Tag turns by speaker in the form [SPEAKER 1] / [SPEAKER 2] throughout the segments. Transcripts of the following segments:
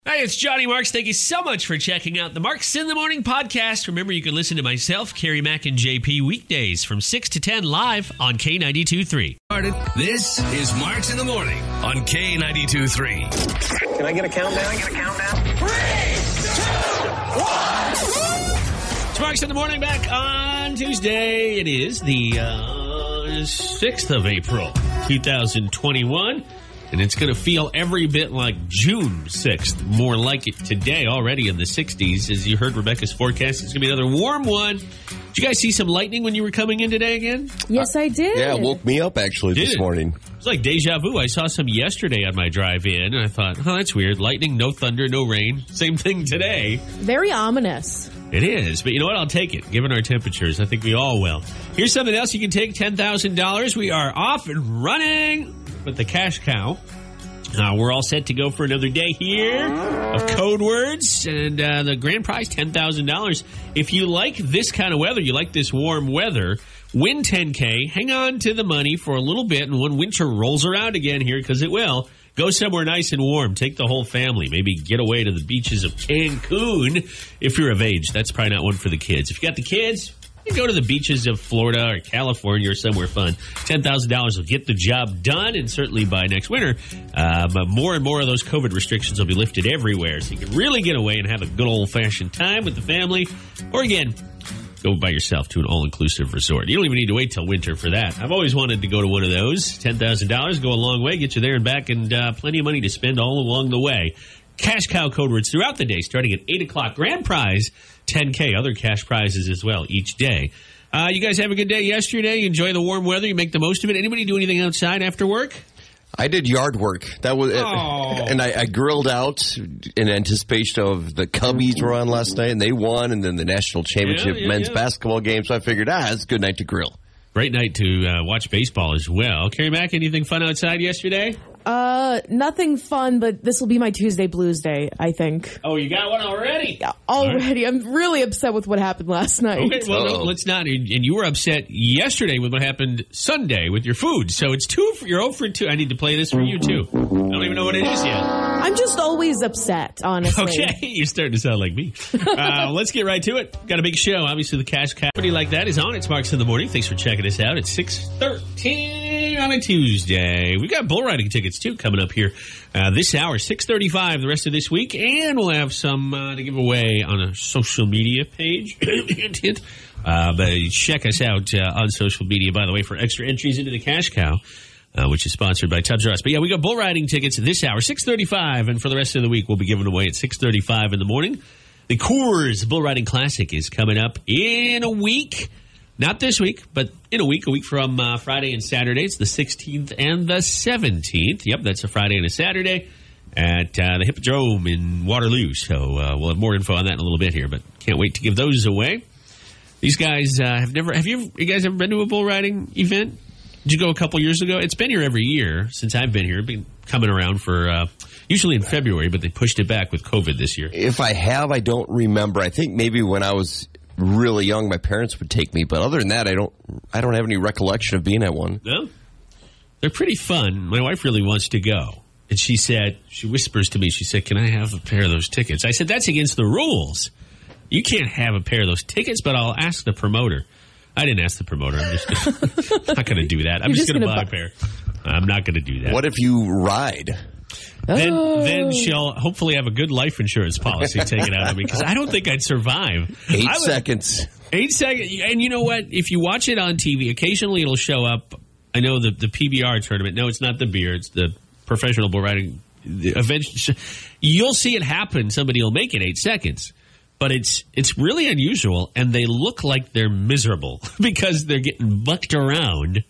[SPEAKER 1] Hey, it's Johnny Marks. Thank you so much for checking out the Marks in the Morning podcast. Remember, you can listen to myself, Carrie Mack, and JP weekdays from 6 to 10 live on K92.3.
[SPEAKER 2] This is Marks in the Morning on K92.3.
[SPEAKER 3] Can I get a countdown?
[SPEAKER 1] 3, 2, 1. It's Marks in the Morning back on Tuesday. It is the 6th of April, 2021. And it's going to feel every bit like June 6th. More like it today, already in the 60s. As you heard Rebecca's forecast, it's going to be another warm one. Did you guys see some lightning when you were coming in today again?
[SPEAKER 4] Yes, I did.
[SPEAKER 5] Yeah, it woke me up actually this morning.
[SPEAKER 1] It was like deja vu. I saw some yesterday on my drive in, and I thought, oh, that's weird. Lightning, no thunder, no rain. Same thing today.
[SPEAKER 4] Very ominous.
[SPEAKER 1] It is, but you know what? I'll take it, given our temperatures. I think we all will. Here's something else you can take, $10,000. We are off and running with the cash cow. We're all set to go for another day here of code words, and the grand prize, $10,000. If you like this kind of weather, you like this warm weather, win $10K, hang on to the money for a little bit, and when winter rolls around again here, because it will, go somewhere nice and warm. Take the whole family. Maybe get away to the beaches of Cancun if you're of age. That's probably not one for the kids. If you got the kids, you go to the beaches of Florida or California or somewhere fun. $10,000 will get the job done, and certainly by next winter. But more and more of those COVID restrictions will be lifted everywhere, so you can really get away and have a good old-fashioned time with the family. Or again, go by yourself to an all-inclusive resort. You don't even need to wait till winter for that. I've always wanted to go to one of those. $10,000, go a long way, get you there and back, and plenty of money to spend all along the way. Cash cow code words throughout the day, starting at 8 o'clock. Grand prize, $10K. Other cash prizes as well each day. You guys have a good day yesterday? You enjoy the warm weather? You make the most of it? Anybody do anything outside after work?
[SPEAKER 5] I did yard work. That was, and I grilled out in anticipation of the Cubbies were on last night, and they won, and then the national championship men's basketball game. So I figured, it's a good night to grill.
[SPEAKER 1] Great night to watch baseball as well. Carrie Mack, anything fun outside yesterday?
[SPEAKER 4] Nothing fun, but this will be my Tuesday blues day, I think.
[SPEAKER 1] Oh, you got one already?
[SPEAKER 4] Yeah, already. Right. I'm really upset with what happened last night.
[SPEAKER 1] Okay, well, no, let's not. And you were upset yesterday with what happened Sunday with your food. So it's you're 0 for 2. I need to play this for you, too. I don't even know what it is yet.
[SPEAKER 4] I'm just always upset, honestly.
[SPEAKER 1] Okay, you're starting to sound like me. Let's get right to it. Got a big show. Obviously, the Cash Company like that is on. It's Marks in the Morning. Thanks for checking us out. It's 6:13 on a Tuesday. We got bull riding tickets, too, coming up here this hour, 6:35 the rest of this week. And we'll have some to give away on a social media page. But check us out on social media, by the way, for extra entries into the Cash Cow. Which is sponsored by Tubbs R Us. But yeah, we got bull riding tickets this hour, 6:35, and for the rest of the week, we'll be giving away at 6:35 in the morning. The Coors Bull Riding Classic is coming up in a week. Not this week, but in a week from Friday and Saturday. It's the 16th and the 17th. Yep, that's a Friday and a Saturday at the Hippodrome in Waterloo. So we'll have more info on that in a little bit here, but can't wait to give those away. These guys you guys ever been to a bull riding event? Did you go a couple years ago? It's been here every year since I've been here. It's been coming around for usually in February, but they pushed it back with COVID this year.
[SPEAKER 5] If I have, I don't remember. I think maybe when I was really young, my parents would take me. But other than that, I don't have any recollection of being at one.
[SPEAKER 1] No? They're pretty fun. My wife really wants to go. And she whispers to me, she said, can I have a pair of those tickets? I said, that's against the rules. You can't have a pair of those tickets, but I'll ask the promoter. I didn't ask the promoter. I'm just not going to do that. I'm just going to buy a pair. I'm not going to do that.
[SPEAKER 5] What if you ride?
[SPEAKER 1] Then she'll hopefully have a good life insurance policy taken out of me, because I don't think I'd survive.
[SPEAKER 5] 8 seconds.
[SPEAKER 1] 8 seconds. And you know what? If you watch it on TV, occasionally it'll show up. I know the PBR tournament. No, it's not the beer. It's the professional bull riding event. You'll see it happen. Somebody will make it 8 seconds. But it's really unusual, and they look like they're miserable because they're getting bucked around.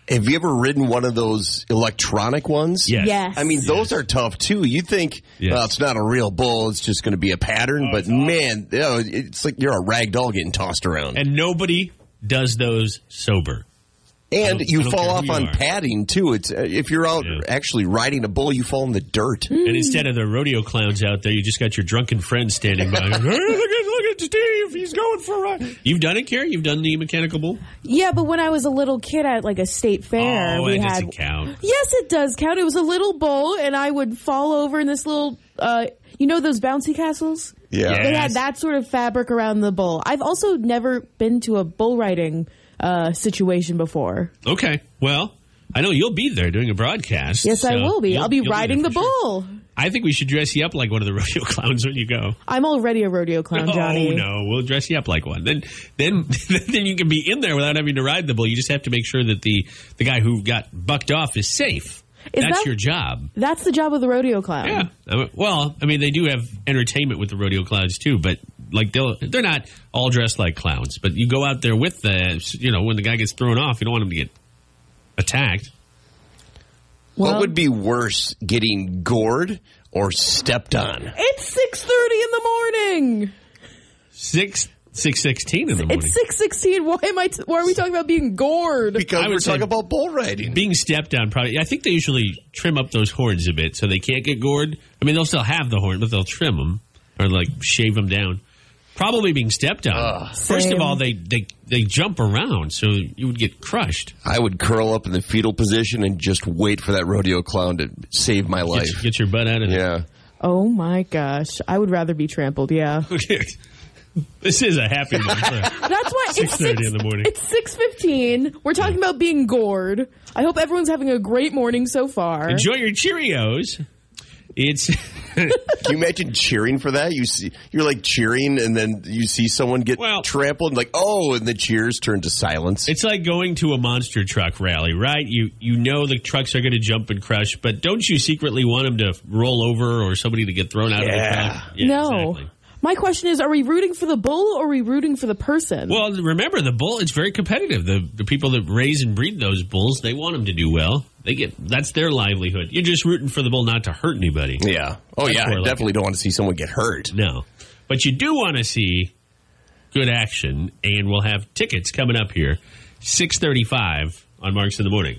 [SPEAKER 5] Have you ever ridden one of those electronic ones?
[SPEAKER 4] Yes.
[SPEAKER 5] I mean, those are tough, too. You think, well, it's not a real bull. It's just going to be a pattern. But, man, it's like you're a rag doll getting tossed around.
[SPEAKER 1] And nobody does those sober.
[SPEAKER 5] And you fall off on padding, too. It's if you're out actually riding a bull, you fall in the dirt.
[SPEAKER 1] And instead of the rodeo clowns out there, you just got your drunken friends standing by. Hey, look at Steve. He's going for a ride. You've done it, Carrie? You've done the mechanical bull?
[SPEAKER 4] Yeah, but when I was a little kid at like a state fair.
[SPEAKER 1] Oh, doesn't count.
[SPEAKER 4] Yes, it does count. It was a little bull, and I would fall over in this little... You know those bouncy castles?
[SPEAKER 5] Yeah.
[SPEAKER 1] Yes.
[SPEAKER 4] They had that sort of fabric around the bull. I've also never been to a bull riding situation before.
[SPEAKER 1] Okay. Well, I know you'll be there doing a broadcast.
[SPEAKER 4] Yes, I
[SPEAKER 1] so
[SPEAKER 4] will be. I'll be
[SPEAKER 1] you'll
[SPEAKER 4] ring
[SPEAKER 1] there
[SPEAKER 4] the
[SPEAKER 1] for sure.
[SPEAKER 4] bull.
[SPEAKER 1] I think we should dress you up like one of the rodeo clowns when you go.
[SPEAKER 4] I'm already a rodeo clown, Johnny.
[SPEAKER 1] Oh, no. We'll dress you up like one. Then you can be in there without having to ride the bull. You just have to make sure that the guy who got bucked off is safe. That's your job.
[SPEAKER 4] That's the job of the rodeo clown.
[SPEAKER 1] Yeah. Well, I mean, they do have entertainment with the rodeo clowns, too, but like they're not all dressed like clowns. But you go out there with when the guy gets thrown off, you don't want him to get attacked.
[SPEAKER 5] What would be worse, getting gored or stepped on?
[SPEAKER 4] It's 6:30 in the morning.
[SPEAKER 1] 6:16 in the morning.
[SPEAKER 4] It's 6:16. Why are we talking about being gored?
[SPEAKER 5] Because
[SPEAKER 1] I
[SPEAKER 5] we're
[SPEAKER 1] would say
[SPEAKER 5] talking about bull riding.
[SPEAKER 1] Being stepped on, probably. I think they usually trim up those horns a bit so they can't get gored. I mean, they'll still have the horn, but they'll trim them or like shave them down. Probably being stepped on. First of all, they jump around, so you would get crushed.
[SPEAKER 5] I would curl up in the fetal position and just wait for that rodeo clown to save my life.
[SPEAKER 1] Get your butt out of there.
[SPEAKER 5] Yeah.
[SPEAKER 4] Oh my gosh. I would rather be trampled, yeah.
[SPEAKER 1] This is a happy one.
[SPEAKER 4] That's why it's
[SPEAKER 1] 6:30 in the morning.
[SPEAKER 4] It's 6:15. We're talking about being gored. I hope everyone's having a great morning so far.
[SPEAKER 1] Enjoy your Cheerios. It's
[SPEAKER 5] Can you imagine cheering for that? You're like cheering, and then you see someone get trampled, and like, oh, and the cheers turn to silence.
[SPEAKER 1] It's like going to a monster truck rally, right? You know the trucks are going to jump and crush, but don't you secretly want them to roll over or somebody to get thrown out of the truck? Yeah,
[SPEAKER 4] no.
[SPEAKER 1] Exactly.
[SPEAKER 4] My question is, are we rooting for the bull or are we rooting for the person?
[SPEAKER 1] Well, remember, the bull, it's very competitive. The people that raise and breed those bulls, they want them to do well. That's their livelihood. You're just rooting for the bull not to hurt anybody.
[SPEAKER 5] Yeah. Oh,
[SPEAKER 1] That's
[SPEAKER 5] yeah. I definitely don't want to see someone get hurt.
[SPEAKER 1] No. But you do want to see good action, and we'll have tickets coming up here, 6:35 on Marks in the Morning.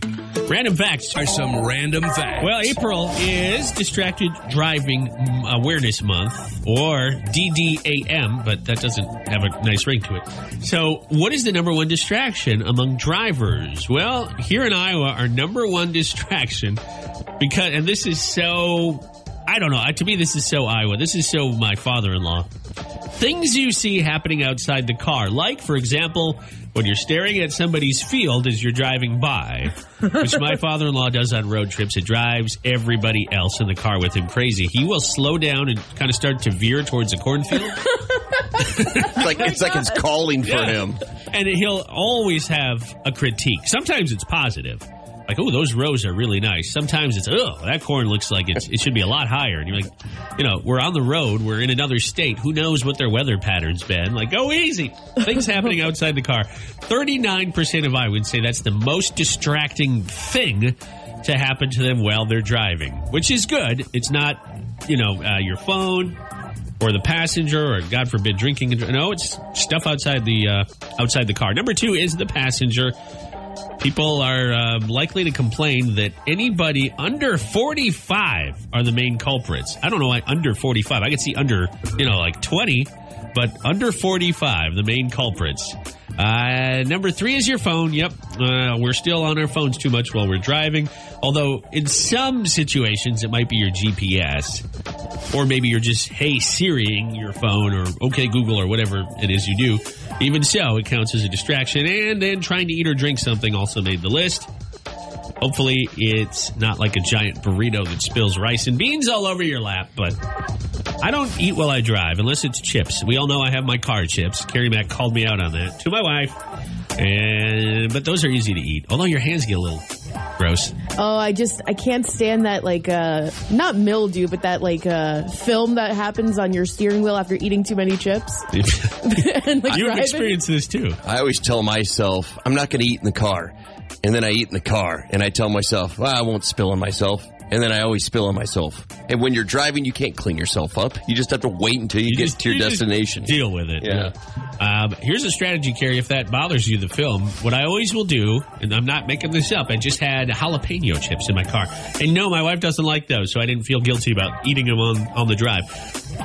[SPEAKER 1] Random facts.
[SPEAKER 2] Are some random facts.
[SPEAKER 1] Well, April is Distracted Driving Awareness Month, or DDAM, but that doesn't have a nice ring to it. So, what is the number one distraction among drivers? Well, here in Iowa, our number one distraction, and this is so, I don't know, to me this is so Iowa. This is so my father-in-law. Things you see happening outside the car, like, for example, when you're staring at somebody's field as you're driving by, which my father-in-law does on road trips. It drives everybody else in the car with him crazy. He will slow down and kind of start to veer towards a cornfield.
[SPEAKER 5] It's like it's calling for him.
[SPEAKER 1] And he'll always have a critique. Sometimes it's positive. Like, oh, those rows are really nice. Sometimes it's, that corn looks like it should be a lot higher. And you're like, we're on the road. We're in another state. Who knows what their weather pattern's been? Like, go easy. Things happening outside the car. 39% of I would say that's the most distracting thing to happen to them while they're driving, which is good. It's not, your phone or the passenger or, God forbid, drinking. No, it's stuff outside the car. Number 2 is the passenger. People are likely to complain that anybody under 45 are the main culprits. I don't know why under 45. I could see under, 20, but under 45, the main culprits. Number 3 is your phone. Yep. We're still on our phones too much while we're driving. Although in some situations, it might be your GPS. Or maybe you're just, hey, Siriing your phone or okay, Google or whatever it is you do. Even so, it counts as a distraction. And then trying to eat or drink something also made the list. Hopefully, it's not like a giant burrito that spills rice and beans all over your lap. But I don't eat while I drive unless it's chips. We all know I have my car chips. Carrie Mack called me out on that to my wife. But those are easy to eat. Although your hands get a little gross.
[SPEAKER 4] Oh, I can't stand that, not mildew, but that, film that happens on your steering wheel after eating too many chips. And,
[SPEAKER 1] You've experienced this, too.
[SPEAKER 5] I always tell myself, I'm not going to eat in the car. And then I eat in the car. And I tell myself, I won't spill on myself. And then I always spill on myself. And when you're driving, you can't clean yourself up. You just have to wait until you get to your destination.
[SPEAKER 1] Deal with it.
[SPEAKER 5] Yeah.
[SPEAKER 1] Here's a strategy, Carrie, if that bothers you, the film. What I always will do, and I'm not making this up, I just had jalapeno chips in my car. And no, my wife doesn't like those, so I didn't feel guilty about eating them on the drive.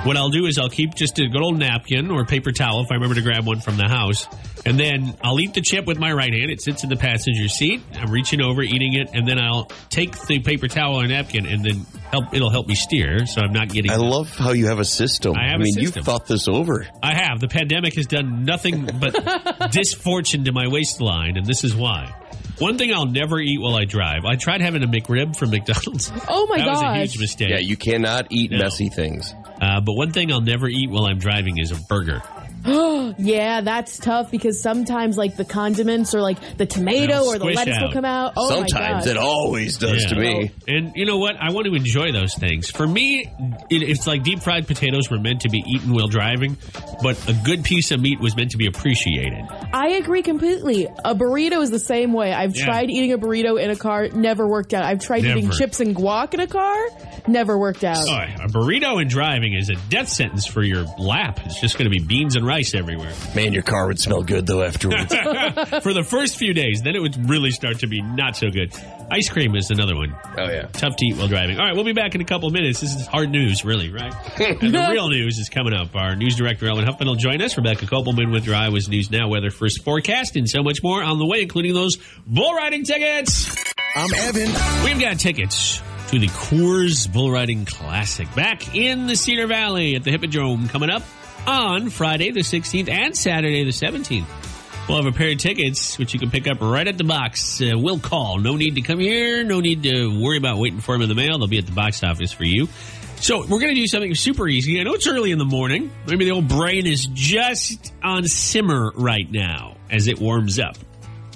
[SPEAKER 1] what I'll do is I'll keep just a good old napkin or paper towel if I remember to grab one from the house. And then I'll eat the chip with my right hand. It sits in the passenger seat. I'm reaching over, eating it, and then I'll take the paper towel or napkin and then it'll help me steer so I'm not getting...
[SPEAKER 5] I love how you have a system.
[SPEAKER 1] I have a system.
[SPEAKER 5] You've thought this over.
[SPEAKER 1] I have. The pandemic has done nothing but disfortune to my waistline, and this is why. One thing I'll never eat while I drive. I tried having a McRib from McDonald's.
[SPEAKER 4] Oh, my gosh.
[SPEAKER 1] That was a huge mistake.
[SPEAKER 5] Yeah, you cannot eat messy things.
[SPEAKER 1] But one thing I'll never eat while I'm driving is a burger.
[SPEAKER 4] Yeah, that's tough because sometimes like the condiments or like the tomato or the lettuce will come out. Oh,
[SPEAKER 5] sometimes it always does to me.
[SPEAKER 1] And you know what? I want to enjoy those things. For me, it's like deep fried potatoes were meant to be eaten while driving, but a good piece of meat was meant to be appreciated.
[SPEAKER 4] I agree completely. A burrito is the same way. I've tried eating a burrito in a car, never worked out. I've tried eating chips and guac in a car, never worked out.
[SPEAKER 1] Oh, a burrito in driving is a death sentence for your lap. It's just going to be beans and rice everywhere.
[SPEAKER 5] Man, your car would smell good though afterwards.
[SPEAKER 1] For the first few days, then it would really start to be not so good. Ice cream is another one.
[SPEAKER 5] Oh, yeah.
[SPEAKER 1] Tough to eat while driving. All right, we'll be back in a couple of minutes. This is hard news, really, right? And the real news is coming up. Our news director, Ellen Huffman, will join us. Rebecca Kopelman with your Iowa's News Now weather first forecast and so much more on the way, including those bull riding tickets.
[SPEAKER 2] I'm Evan.
[SPEAKER 1] We've got tickets to the Coors Bull Riding Classic back in the Cedar Valley at the Hippodrome coming up on Friday the 16th and Saturday the 17th. We'll have a pair of tickets, which you can pick up right at the box. We'll call. No need to come here. No need to worry about waiting for them in the mail. They'll be at the box office for you. So we're going to do something super easy. I know it's early in the morning. Maybe the old brain is just on simmer right now as it warms up.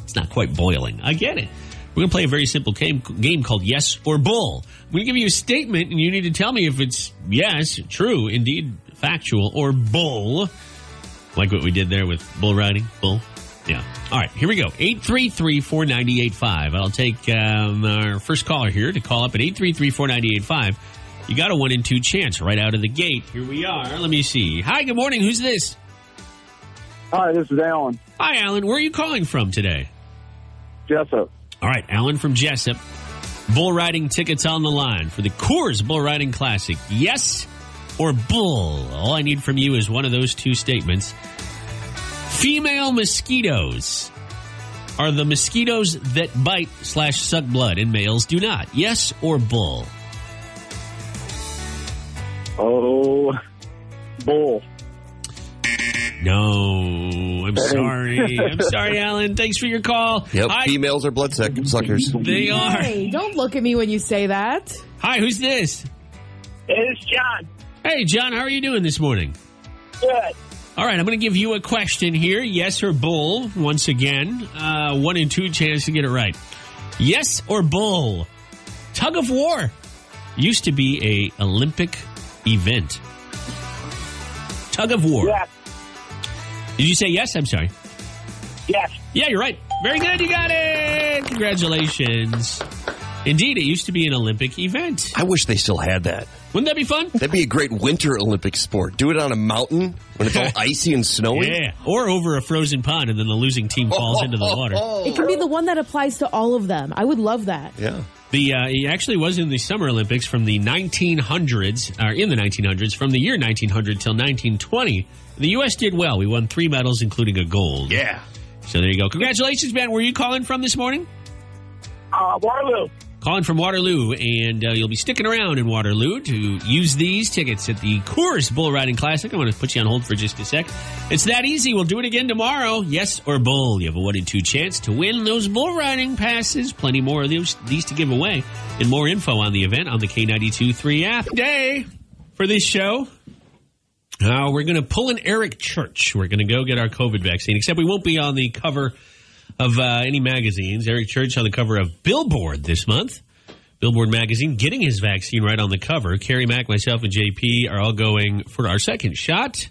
[SPEAKER 1] It's not quite boiling. I get it. We're going to play a very simple game called Yes or Bull. I'm going to give you a statement, and you need to tell me if it's yes, true, indeed, factual, or bull. Like what we did there with bull riding. Bull. Yeah. All right, here we go. 833-490-85. I'll take our first caller here to call up at 833-490-85. You got a 1 in 2 chance right out of the gate. Here we are. Let me see. Hi, good morning. Who's this?
[SPEAKER 3] Hi, this is Alan.
[SPEAKER 1] Hi, Alan. Where are you calling from today?
[SPEAKER 3] Jessup.
[SPEAKER 1] All right, Alan from Jessup. Bull riding tickets on the line for the Coors Bull Riding Classic. Yes or bull? All I need from you is one of those two statements. Female mosquitoes are the mosquitoes that bite / suck blood, and males do not. Yes or bull?
[SPEAKER 3] Oh, bull.
[SPEAKER 1] No, I'm sorry. I'm sorry, Alan. Thanks for your call.
[SPEAKER 5] Yep,
[SPEAKER 1] Hi.
[SPEAKER 5] females are blood suckers.
[SPEAKER 1] They are.
[SPEAKER 4] Hey, don't look at me when you say that.
[SPEAKER 1] Hi, who's this?
[SPEAKER 3] It's John.
[SPEAKER 1] Hey, John, how are you doing this morning?
[SPEAKER 3] Good.
[SPEAKER 1] All right, I'm going to give you a question here. Yes or bull? Once again, 1 in 2 chance to get it right. Yes or bull? Tug of war used to be a Olympic event. Tug of war.
[SPEAKER 3] Yes.
[SPEAKER 1] Did you say yes? I'm sorry.
[SPEAKER 3] Yes.
[SPEAKER 1] Yeah, you're right. Very good. You got it. Congratulations. Indeed, it used to be an Olympic event.
[SPEAKER 5] I wish they still had that.
[SPEAKER 1] Wouldn't that be fun?
[SPEAKER 5] That'd be a great winter Olympic sport. Do it on a mountain when it's all icy and snowy.
[SPEAKER 1] Yeah, or over a frozen pond and then the losing team falls into the water.
[SPEAKER 4] It can be the one that applies to all of them. I would love that.
[SPEAKER 5] Yeah.
[SPEAKER 1] It actually was in the Summer Olympics from the 1900s, or in the 1900s, from the year 1900 till 1920. The U.S. did well. We won 3 medals, including a gold.
[SPEAKER 5] Yeah.
[SPEAKER 1] So there you go. Congratulations, man. Where are you calling from this morning?
[SPEAKER 3] Waterloo.
[SPEAKER 1] Calling from Waterloo, and you'll be sticking around in Waterloo to use these tickets at the Coors Bull Riding Classic. I'm going to put you on hold for just a sec. It's that easy. We'll do it again tomorrow. Yes or bull? You have a 1 in 2 chance to win those bull riding passes. Plenty more of these to give away. And more info on the event on the K92.3 app. Day for this show. We're going to pull an Eric Church. We're going to go get our COVID vaccine, except we won't be on the cover of any magazines. Eric Church on the cover of Billboard this month. Billboard magazine getting his vaccine right on the cover. Carrie Mack, myself, and JP are all going for our second shot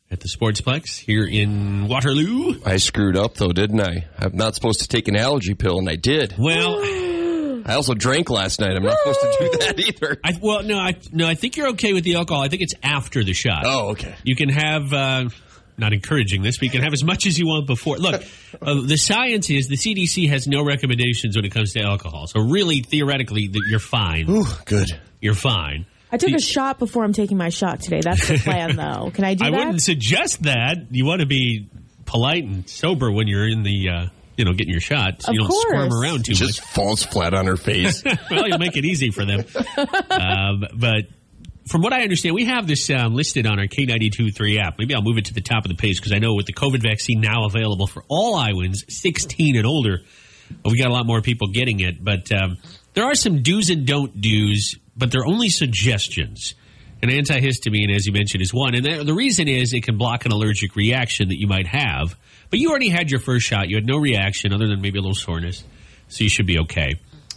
[SPEAKER 1] at the Sportsplex here in Waterloo.
[SPEAKER 5] I screwed up, though, didn't I? I'm not supposed to take an allergy pill, and I did.
[SPEAKER 1] Well,
[SPEAKER 5] I also drank last night. I'm not supposed to do that either.
[SPEAKER 1] I think you're okay with the alcohol. I think it's after the shot.
[SPEAKER 5] Oh, okay.
[SPEAKER 1] You can have... not encouraging this, but you can have as much as you want before. Look, the science is the CDC has no recommendations when it comes to alcohol. So really, theoretically, you're fine.
[SPEAKER 5] Ooh, good.
[SPEAKER 1] You're fine.
[SPEAKER 4] I took a shot before I'm taking my shot today. That's the plan, though. Can I do that?
[SPEAKER 1] I wouldn't suggest that. You want to be polite and sober when you're in the, getting your shot. So you don't squirm around too much.
[SPEAKER 5] Just falls flat on her face.
[SPEAKER 1] Well, you'll make it easy for them. But from what I understand, we have this listed on our K92.3 app. Maybe I'll move it to the top of the page because I know with the COVID vaccine now available for all Iowans 16 and older, we got a lot more people getting it. But there are some do's and don't do's, but they're only suggestions. And antihistamine, as you mentioned, is one. And the reason is it can block an allergic reaction that you might have. But you already had your first shot. You had no reaction other than maybe a little soreness. So you should be okay.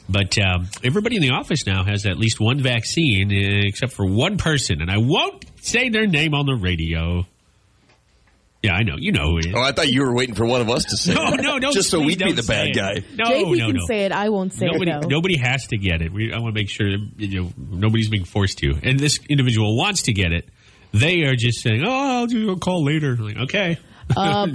[SPEAKER 1] But everybody in the office now has at least one vaccine, except for one person. And I won't say their name on the radio. Yeah, I know. You know who it is.
[SPEAKER 5] Oh, I thought you were waiting for one of us to say it.
[SPEAKER 1] No,
[SPEAKER 5] just so we'd be the bad guy.
[SPEAKER 4] JP can say it. I won't say it, though.
[SPEAKER 1] Nobody has to get it. I want to make sure nobody's being forced to. And this individual wants to get it. They are just saying, I'll do a call later. I'm like, okay.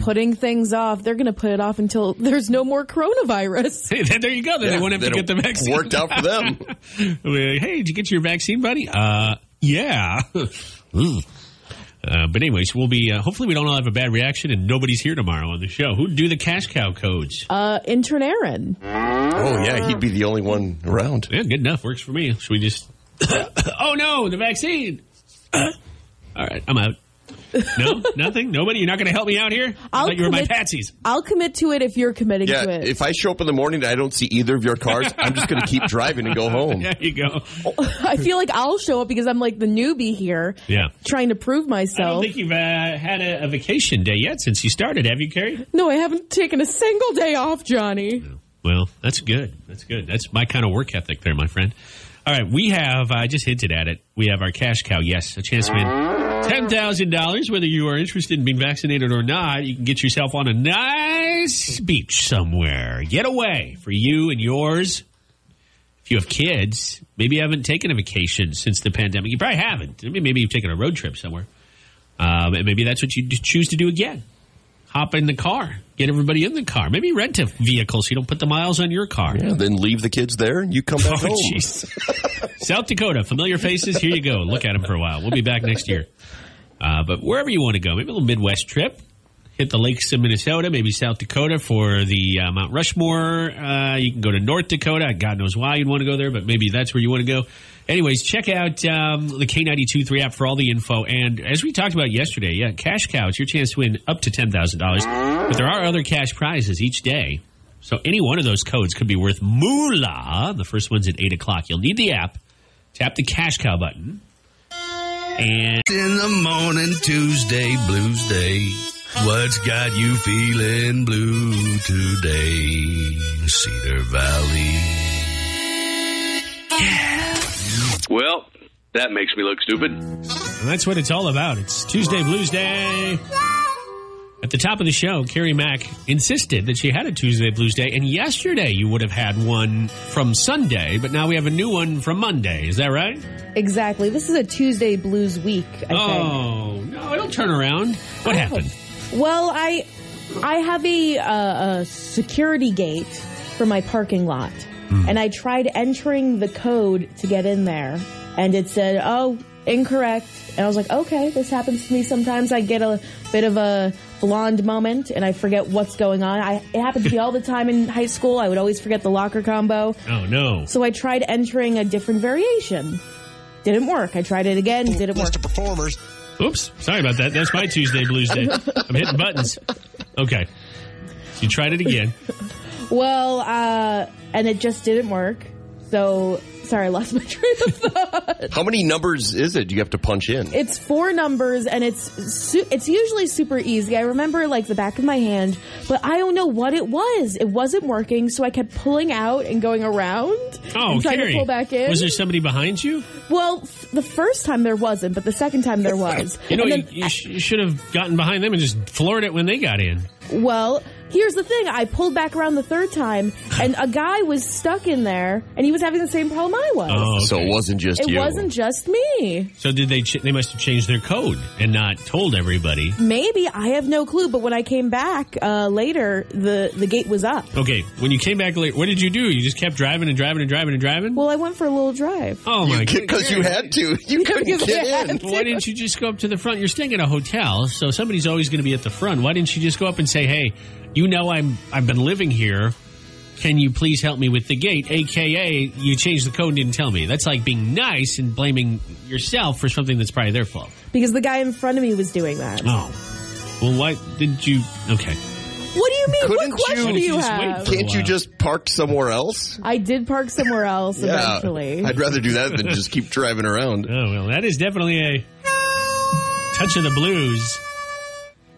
[SPEAKER 4] Putting things off. They're going to put it off until there's no more coronavirus.
[SPEAKER 1] Hey, there you go. Then they won't have to get the vaccine.
[SPEAKER 5] Worked out for them.
[SPEAKER 1] Like, hey, did you get your vaccine, buddy? Yeah. But anyways, we'll be, hopefully we don't all have a bad reaction and nobody's here tomorrow on the show. Who'd do the cash cow codes?
[SPEAKER 4] Intern Aaron.
[SPEAKER 5] Oh, yeah, he'd be the only one around.
[SPEAKER 1] Yeah, good enough. Works for me. Should we just, oh no, the vaccine. All right, I'm out. No, nothing? Nobody? You're not going to help me out here? I thought you were my patsies.
[SPEAKER 4] I'll commit to it if you're committing to it.
[SPEAKER 5] If I show up in the morning and I don't see either of your cars, I'm just going to keep driving and go home.
[SPEAKER 1] There you go.
[SPEAKER 4] I feel like I'll show up because I'm like the newbie here.
[SPEAKER 1] Yeah.
[SPEAKER 4] Trying to prove myself.
[SPEAKER 1] I don't think you've had a vacation day yet since you started, have you, Carrie?
[SPEAKER 4] No, I haven't taken a single day off, Johnny.
[SPEAKER 1] Well, that's good. That's good. That's my kind of work ethic there, my friend. All right, we have, I just hinted at it, we have our cash cow, yes, a chance to win $10,000. Whether you are interested in being vaccinated or not, you can get yourself on a nice beach somewhere. Get away for you and yours. If you have kids, maybe you haven't taken a vacation since the pandemic. You probably haven't. Maybe you've taken a road trip somewhere. And maybe that's what you choose to do again. Hop in the car. Get everybody in the car. Maybe rent a vehicle so you don't put the miles on your car.
[SPEAKER 5] Yeah, then leave the kids there and you come back home.
[SPEAKER 1] South Dakota, familiar faces. Here you go. Look at them for a while. We'll be back next year. But wherever you want to go, maybe a little Midwest trip. Hit the lakes of Minnesota, maybe South Dakota for the Mount Rushmore. You can go to North Dakota. God knows why you'd want to go there, but maybe that's where you want to go. Anyways, check out the K92.3 app for all the info. And as we talked about yesterday, Cash Cow, it's your chance to win up to $10,000. But there are other cash prizes each day. So any one of those codes could be worth moolah. The first one's at 8 o'clock. You'll need the app. Tap the Cash Cow button. And
[SPEAKER 2] in the morning, Tuesday, Blues Day. What's got you feeling blue today? Cedar Valley. Yeah.
[SPEAKER 6] Well, that makes me look stupid.
[SPEAKER 1] And that's what it's all about. It's Tuesday Blues Day. At the top of the show, Carrie Mack insisted that she had a Tuesday Blues Day, and yesterday you would have had one from Sunday, but now we have a new one from Monday. Is that right?
[SPEAKER 4] Exactly. This is a Tuesday Blues week, I think.
[SPEAKER 1] Oh, no, don't turn around. What happened?
[SPEAKER 4] Well, I have a security gate for my parking lot. And I tried entering the code to get in there, and it said, incorrect. And I was like, okay, this happens to me sometimes. I get a bit of a blonde moment, and I forget what's going on. It happened to me all the time in high school. I would always forget the locker combo.
[SPEAKER 1] Oh, no.
[SPEAKER 4] So I tried entering a different variation. Didn't work. I tried it again. Didn't work.
[SPEAKER 5] List of performers.
[SPEAKER 1] Oops. Sorry about that. That's my Tuesday Blues Day. I'm hitting buttons. Okay. So you tried it again.
[SPEAKER 4] Well, and it just didn't work. So, sorry, I lost my train of thought.
[SPEAKER 5] How many numbers is it you have to punch in?
[SPEAKER 4] It's 4 numbers, and it's usually super easy. I remember, like, the back of my hand, but I don't know what it was. It wasn't working, so I kept pulling out and going around and trying to pull back in.
[SPEAKER 1] Was there somebody behind you?
[SPEAKER 4] Well, the first time there wasn't, but the second time there was.
[SPEAKER 1] You should have gotten behind them and just floored it when they got in.
[SPEAKER 4] Well, here's the thing. I pulled back around the third time, and a guy was stuck in there, and he was having the same problem I was.
[SPEAKER 1] Oh, okay.
[SPEAKER 5] So it wasn't just you.
[SPEAKER 4] It wasn't just me.
[SPEAKER 1] So did they must have changed their code and not told everybody.
[SPEAKER 4] Maybe. I have no clue. But when I came back later, the gate was up.
[SPEAKER 1] Okay. When you came back later, what did you do? You just kept driving and driving and driving and driving?
[SPEAKER 4] Well, I went for a little drive.
[SPEAKER 1] Oh, my God.
[SPEAKER 5] Because you had to. You couldn't
[SPEAKER 4] because I
[SPEAKER 5] get
[SPEAKER 4] had
[SPEAKER 5] in.
[SPEAKER 4] to.
[SPEAKER 1] Well, why didn't you just go up to the front? You're staying at a hotel, so somebody's always going to be at the front. Why didn't you just go up and say, hey, you know I've been living here. Can you please help me with the gate? AKA, you changed the code and didn't tell me. That's like being nice and blaming yourself for something that's probably their fault.
[SPEAKER 4] Because the guy in front of me was doing that.
[SPEAKER 1] Oh. Well, why didn't you? Okay.
[SPEAKER 4] What do you mean?
[SPEAKER 5] Couldn't
[SPEAKER 4] What question
[SPEAKER 5] you-
[SPEAKER 4] do you
[SPEAKER 1] just wait
[SPEAKER 4] have?
[SPEAKER 1] for-
[SPEAKER 5] Can't you just park somewhere else?
[SPEAKER 4] I did park somewhere else eventually.
[SPEAKER 5] I'd rather do that than just keep driving around.
[SPEAKER 1] Oh, well, that is definitely a touch of the blues.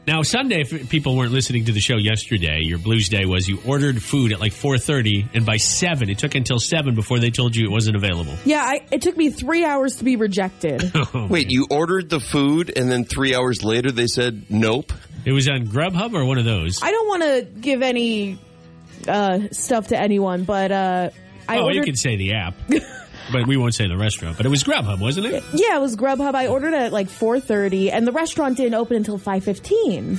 [SPEAKER 1] Now, Sunday, if people weren't listening to the show yesterday, your blues day was you ordered food at like 4:30, and by 7, it took until 7 before they told you it wasn't available.
[SPEAKER 4] Yeah, it took me 3 hours to be rejected.
[SPEAKER 5] Wait, you ordered the food and then 3 hours later they said nope?
[SPEAKER 1] It was on Grubhub or one of those?
[SPEAKER 4] I don't want to give any stuff to anyone, but I ordered...
[SPEAKER 1] you can say the app. But we won't say the restaurant. But it was Grubhub, wasn't it?
[SPEAKER 4] Yeah, it was Grubhub. I ordered it at like 4:30, and the restaurant didn't open until 5:15.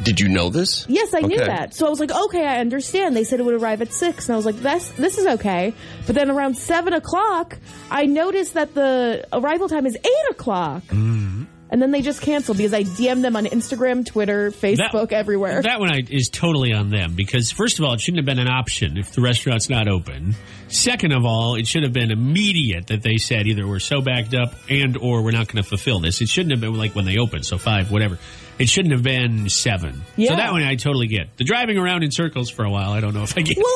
[SPEAKER 5] Did you know this?
[SPEAKER 4] Yes, I knew
[SPEAKER 5] Okay.
[SPEAKER 4] that. So I was like, okay, I understand. They said it would arrive at 6, and I was like, this is okay. But then around 7 o'clock, I noticed that the arrival time is 8 o'clock. Mm-hmm. And then they just canceled because I DM'd them on Instagram, Twitter, Facebook, everywhere.
[SPEAKER 1] That one is totally on them because, first of all, it shouldn't have been an option if the restaurant's not open. Second of all, it should have been immediate that they said either we're so backed up and or we're not going to fulfill this. It shouldn't have been like when they opened, so 5, whatever. It shouldn't have been 7.
[SPEAKER 4] Yeah.
[SPEAKER 1] So that one I totally get. The driving around in circles for a while, I don't know if I get.
[SPEAKER 4] Well,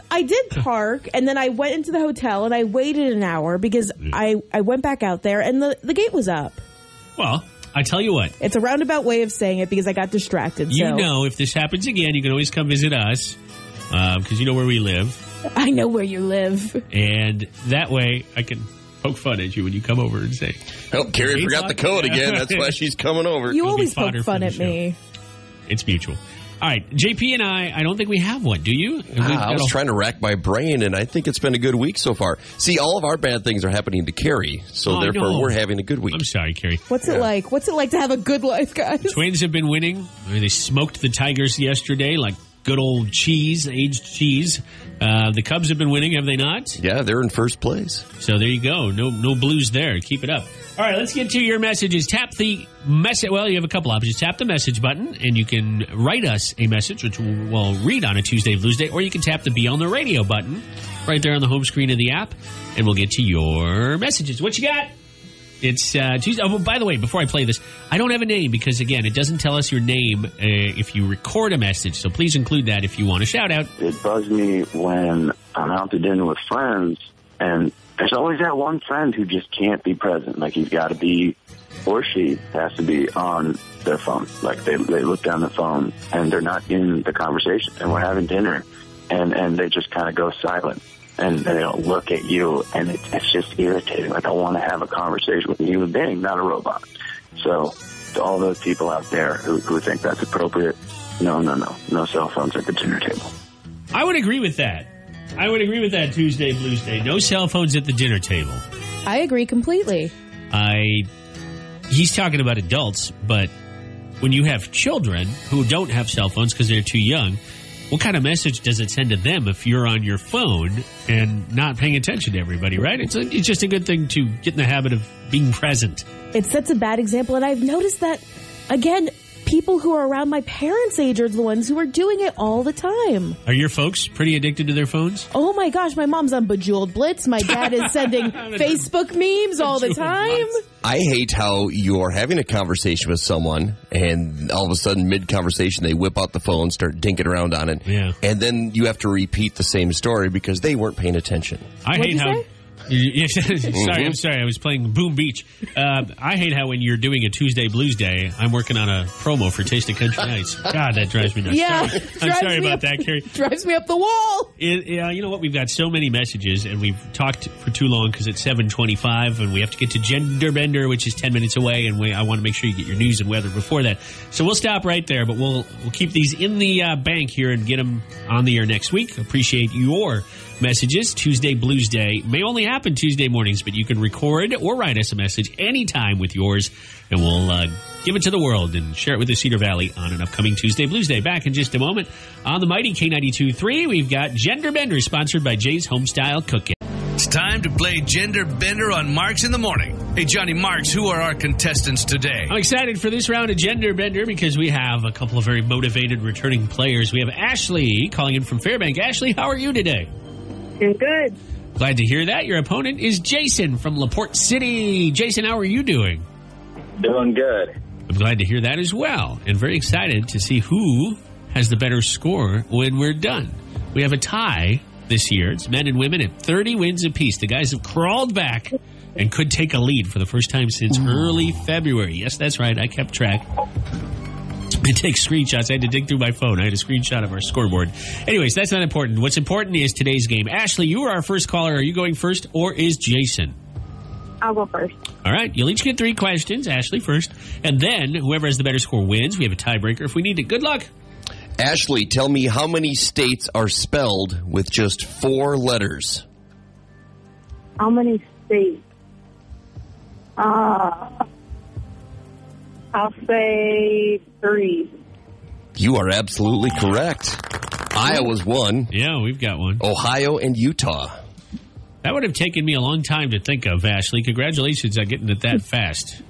[SPEAKER 4] I did park, and then I went into the hotel, and I waited an hour because I went back out there, and the gate was up.
[SPEAKER 1] Well, I tell you what.
[SPEAKER 4] It's a roundabout way of saying it because I got distracted.
[SPEAKER 1] You
[SPEAKER 4] so.
[SPEAKER 1] know, if this happens again, you can always come visit us because you know where we live.
[SPEAKER 4] I know where you live.
[SPEAKER 1] And that way I can poke fun at you when you come over and say,
[SPEAKER 5] Oh, Carrie forgot the code again. That's why she's coming over.
[SPEAKER 4] You
[SPEAKER 1] It'll be
[SPEAKER 4] always poke
[SPEAKER 1] fodder
[SPEAKER 4] fun
[SPEAKER 1] for
[SPEAKER 4] at
[SPEAKER 1] the
[SPEAKER 4] me.
[SPEAKER 1] it's mutual. All right, JP and I don't think we have one. Do you?
[SPEAKER 5] I was trying to rack my brain, and I think it's been a good week so far. See, all of our bad things are happening to Carrie, so
[SPEAKER 1] Oh, I
[SPEAKER 5] therefore
[SPEAKER 1] know.
[SPEAKER 5] we're having a good week.
[SPEAKER 1] I'm sorry, Carrie.
[SPEAKER 4] What's it like? What's it like to have a good life, guys?
[SPEAKER 1] Twins have been winning. I mean, they smoked the Tigers yesterday like good old cheese, aged cheese. The Cubs have been winning, have they not?
[SPEAKER 5] Yeah, they're in first place.
[SPEAKER 1] So there you go. No blues there. Keep it up. All right, let's get to your messages. Tap the message. Well, you have a couple options. Tap the message button, and you can write us a message, which we'll read on a Tuesday Blues Day, or you can tap the Be on the Radio button right there on the home screen of the app, and we'll get to your messages. What you got? It's Tuesday. Oh, by the way, before I play this, I don't have a name because, again, it doesn't tell us your name if you record a message. So please include that if you want a shout-out.
[SPEAKER 7] It bugs me when I'm out to dinner with friends, and there's always that one friend who just can't be present. Like, he's got to be, or she has to be on their phone. Like, they look down the phone, and they're not in the conversation. And we're having dinner, and they just kind of go silent. And they don't look at you, and it's just irritating. Like, I want to have a conversation with a human being, not a robot. So, to all those people out there who think that's appropriate, no cell phones at the dinner table.
[SPEAKER 1] I would agree with that. I would agree with that Tuesday Blues Day. No cell phones at the dinner table.
[SPEAKER 4] I agree completely.
[SPEAKER 1] He's talking about adults, but when you have children who don't have cell phones because they're too young, what kind of message does it send to them if you're on your phone and not paying attention to everybody, right? It's just a good thing to get in the habit of being present.
[SPEAKER 4] It sets a bad example, and I've noticed that, again, people who are around my parents' age are the ones who are doing it all the time.
[SPEAKER 1] Are your folks pretty addicted to their phones?
[SPEAKER 4] Oh my gosh, my mom's on Bejeweled Blitz. My dad is sending Facebook memes all the time.
[SPEAKER 5] I hate how you're having a conversation with someone, and all of a sudden, mid-conversation, they whip out the phone, start dinking around on it.
[SPEAKER 1] Yeah.
[SPEAKER 5] And then you have to repeat the same story because they weren't paying attention.
[SPEAKER 1] I
[SPEAKER 4] What'd
[SPEAKER 1] hate
[SPEAKER 4] you
[SPEAKER 1] how
[SPEAKER 4] say?
[SPEAKER 1] I'm sorry. I was playing Boom Beach. I hate how when you're doing a Tuesday Blues Day, I'm working on a promo for Taste of Country Nights. God, that drives me nuts.
[SPEAKER 4] Yeah,
[SPEAKER 1] I'm sorry about that, Carrie.
[SPEAKER 4] Drives me up the wall.
[SPEAKER 1] You know what? We've got so many messages, and we've talked for too long because it's 7:25, and we have to get to Gender Bender, which is 10 minutes away, and I want to make sure you get your news and weather before that. So we'll stop right there, but we'll keep these in the bank here and get them on the air next week. Appreciate your messages. Tuesday Blues Day may only happen Tuesday mornings, but you can record or write us a message anytime with yours, and we'll give it to the world and share it with the Cedar Valley on an upcoming Tuesday Blues Day. Back in just a moment on the mighty K92.3, we've got Gender Bender, sponsored by Jay's Homestyle Cooking.
[SPEAKER 2] It's time to play Gender Bender on Marks in the Morning. Hey, Johnny Marks, who are our contestants today?
[SPEAKER 1] I'm excited for this round of Gender Bender because we have a couple of very motivated returning players. We have Ashley calling in from Fairbank. Ashley, how are you today?
[SPEAKER 8] I'm good.
[SPEAKER 1] Glad to hear that. Your opponent is Jason from LaPorte City. Jason, how are you doing?
[SPEAKER 3] Doing good.
[SPEAKER 1] I'm glad to hear that as well, and very excited to see who has the better score when we're done. We have a tie this year. It's men and women at 30 wins apiece. The guys have crawled back and could take a lead for the first time since early February. Yes, that's right. I kept track. I take screenshots. I had to dig through my phone. I had a screenshot of our scoreboard. Anyways, that's not important. What's important is today's game. Ashley, you are our first caller. Are you going first, or is Jason?
[SPEAKER 8] I'll go first.
[SPEAKER 1] All right. You'll each get 3 questions. Ashley first. And then whoever has the better score wins. We have a tiebreaker if we need it. Good luck.
[SPEAKER 5] Ashley, tell me how many states are spelled with just 4 letters?
[SPEAKER 8] How many states? I'll say 3.
[SPEAKER 5] You are absolutely correct. Iowa's 1.
[SPEAKER 1] Yeah, we've got one.
[SPEAKER 5] Ohio and Utah.
[SPEAKER 1] That would have taken me a long time to think of, Ashley. Congratulations on getting it that fast.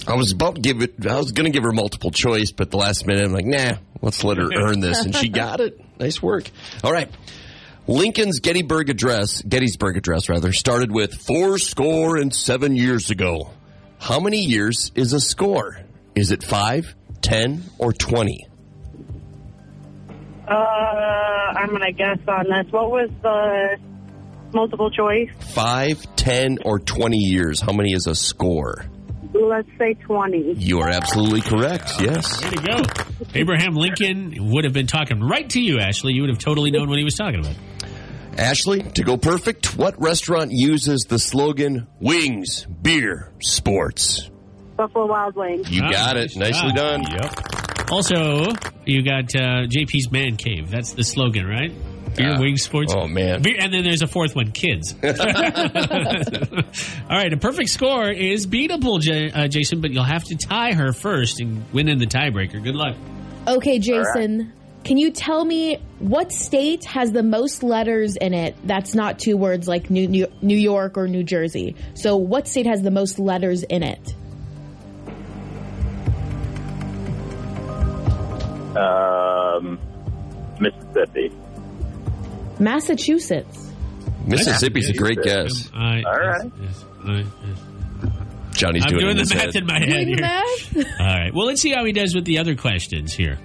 [SPEAKER 5] I was going to give her multiple choice, but the last minute I'm like, nah, let's let her earn this. And she got it. Nice work. All right. Lincoln's Gettysburg Address, started with 407 years ago. How many years is a score? Is it 5, 10, or 20?
[SPEAKER 8] I'm going to guess on this. What was the multiple choice?
[SPEAKER 5] 5, 10, or 20 years. How many is a score?
[SPEAKER 8] Let's say 20.
[SPEAKER 5] You are absolutely correct, yes.
[SPEAKER 1] Way to go. Abraham Lincoln would have been talking right to you, Ashley. You would have totally known what he was talking about.
[SPEAKER 5] Ashley, to go perfect, what restaurant uses the slogan, wings, beer, sports?
[SPEAKER 8] Buffalo Wild Wings.
[SPEAKER 5] You got it. Nicely done.
[SPEAKER 1] Yep. Also, you got JP's Man Cave. That's the slogan, right? Beer, wings, sports.
[SPEAKER 5] Oh, man.
[SPEAKER 1] Beer, and then there's a fourth one, kids. All right, a perfect score is beatable, Jason, but you'll have to tie her first and win in the tiebreaker. Good luck.
[SPEAKER 4] Okay, Jason, can you tell me what state has the most letters in it that's not 2 words like New York or New Jersey? So what state has the most letters in it?
[SPEAKER 3] Mississippi.
[SPEAKER 4] Massachusetts.
[SPEAKER 5] Mississippi's a great guess.
[SPEAKER 3] All right.
[SPEAKER 5] Johnny's
[SPEAKER 1] I'm doing
[SPEAKER 5] it in
[SPEAKER 1] the
[SPEAKER 5] his
[SPEAKER 1] math
[SPEAKER 5] head.
[SPEAKER 1] in my head
[SPEAKER 4] Doing
[SPEAKER 1] here.
[SPEAKER 4] math?
[SPEAKER 1] All right. Well, let's see how he does with the other questions here.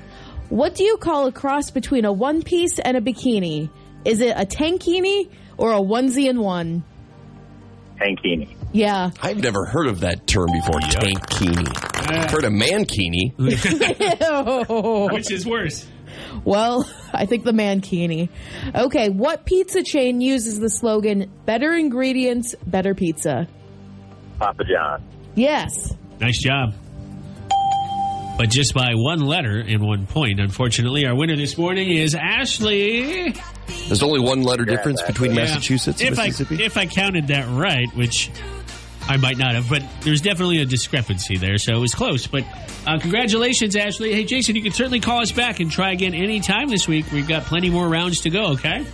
[SPEAKER 4] What do you call a cross between a one-piece and a bikini? Is it a tankini or a onesie and one?
[SPEAKER 3] Tankini.
[SPEAKER 4] Yeah.
[SPEAKER 5] I've never heard of that term before, tankini. I've heard of mankini.
[SPEAKER 1] Which is worse?
[SPEAKER 4] Well, I think the mankini. Okay, what pizza chain uses the slogan, better ingredients, better pizza?
[SPEAKER 3] Papa John.
[SPEAKER 4] Yes.
[SPEAKER 1] Nice job. But just by 1 letter and 1 point, unfortunately, our winner this morning is Ashley.
[SPEAKER 5] There's only 1 letter difference between Massachusetts and Mississippi?
[SPEAKER 1] If I counted that right, which I might not have, but there's definitely a discrepancy there, so it was close. But congratulations, Ashley. Hey, Jason, you can certainly call us back and try again anytime this week. We've got plenty more rounds to go, okay?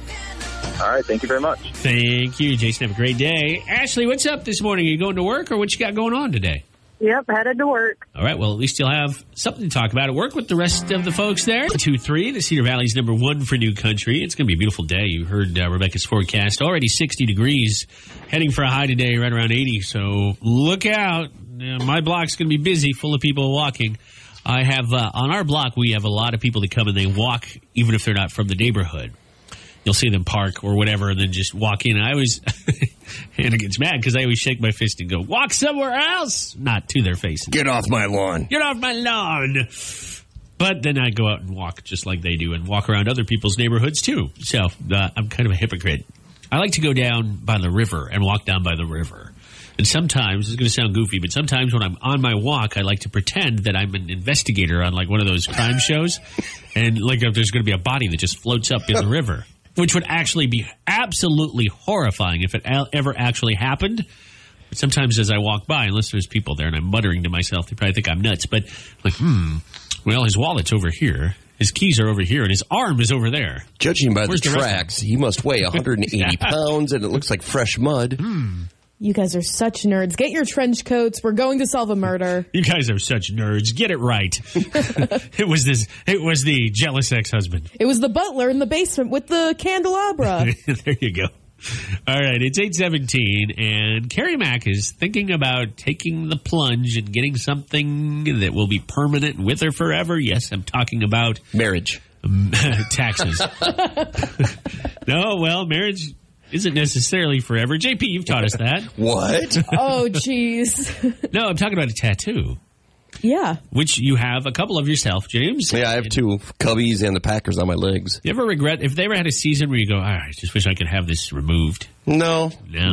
[SPEAKER 3] All right. Thank you very much.
[SPEAKER 1] Thank you, Jason. Have a great day. Ashley, what's up this morning? Are you going to work, or what you got going on today?
[SPEAKER 8] Yep, headed to work.
[SPEAKER 1] All right, well, at least you'll have something to talk about at work with the rest of the folks there. 2-3, the Cedar Valley's number 1 for new country. It's going to be a beautiful day. You heard Rebecca's forecast. Already 60 degrees, heading for a high today right around 80. So look out. My block's going to be busy, full of people walking. I have, on our block, we have a lot of people that come and they walk even if they're not from the neighborhood. you'll see them park or whatever and then just walk in. I always, Hannah gets mad because I always shake my fist and go, walk somewhere else. Not to their faces.
[SPEAKER 5] Get off my lawn.
[SPEAKER 1] Get off my lawn. But then I go out and walk just like they do and walk around other people's neighborhoods too. So I'm kind of a hypocrite. I like to go down by the river and walk down by the river. And sometimes, it's going to sound goofy, but sometimes when I'm on my walk, I like to pretend that I'm an investigator on like one of those crime shows. And like if there's going to be a body that just floats up in the river, which would actually be absolutely horrifying if it ever actually happened. But sometimes as I walk by, unless there's people there and I'm muttering to myself, they probably think I'm nuts. But like, well, his wallet's over here. His keys are over here, and his arm is over there.
[SPEAKER 5] Judging by the tracks, he must weigh 180 pounds, and it looks like fresh mud.
[SPEAKER 4] You guys are such nerds. Get your trench coats. We're going to solve a murder.
[SPEAKER 1] You guys are such nerds. Get it right. It was the jealous ex-husband.
[SPEAKER 4] It was the butler in the basement with the candelabra.
[SPEAKER 1] There you go. All right, it's 8:17, and Carrie Mack is thinking about taking the plunge and getting something that will be permanent with her forever. Yes, I'm talking about
[SPEAKER 5] marriage.
[SPEAKER 1] Taxes. No, well, marriage isn't necessarily forever. JP, you've taught us that.
[SPEAKER 5] What?
[SPEAKER 4] Oh, jeez.
[SPEAKER 1] No, I'm talking about a tattoo.
[SPEAKER 4] Yeah.
[SPEAKER 1] Which you have a couple of yourself, James.
[SPEAKER 5] Yeah, I have two, Cubbies and the Packers on my legs.
[SPEAKER 1] You ever regret, if they ever had a season where you go, I just wish I could have this removed?
[SPEAKER 5] No,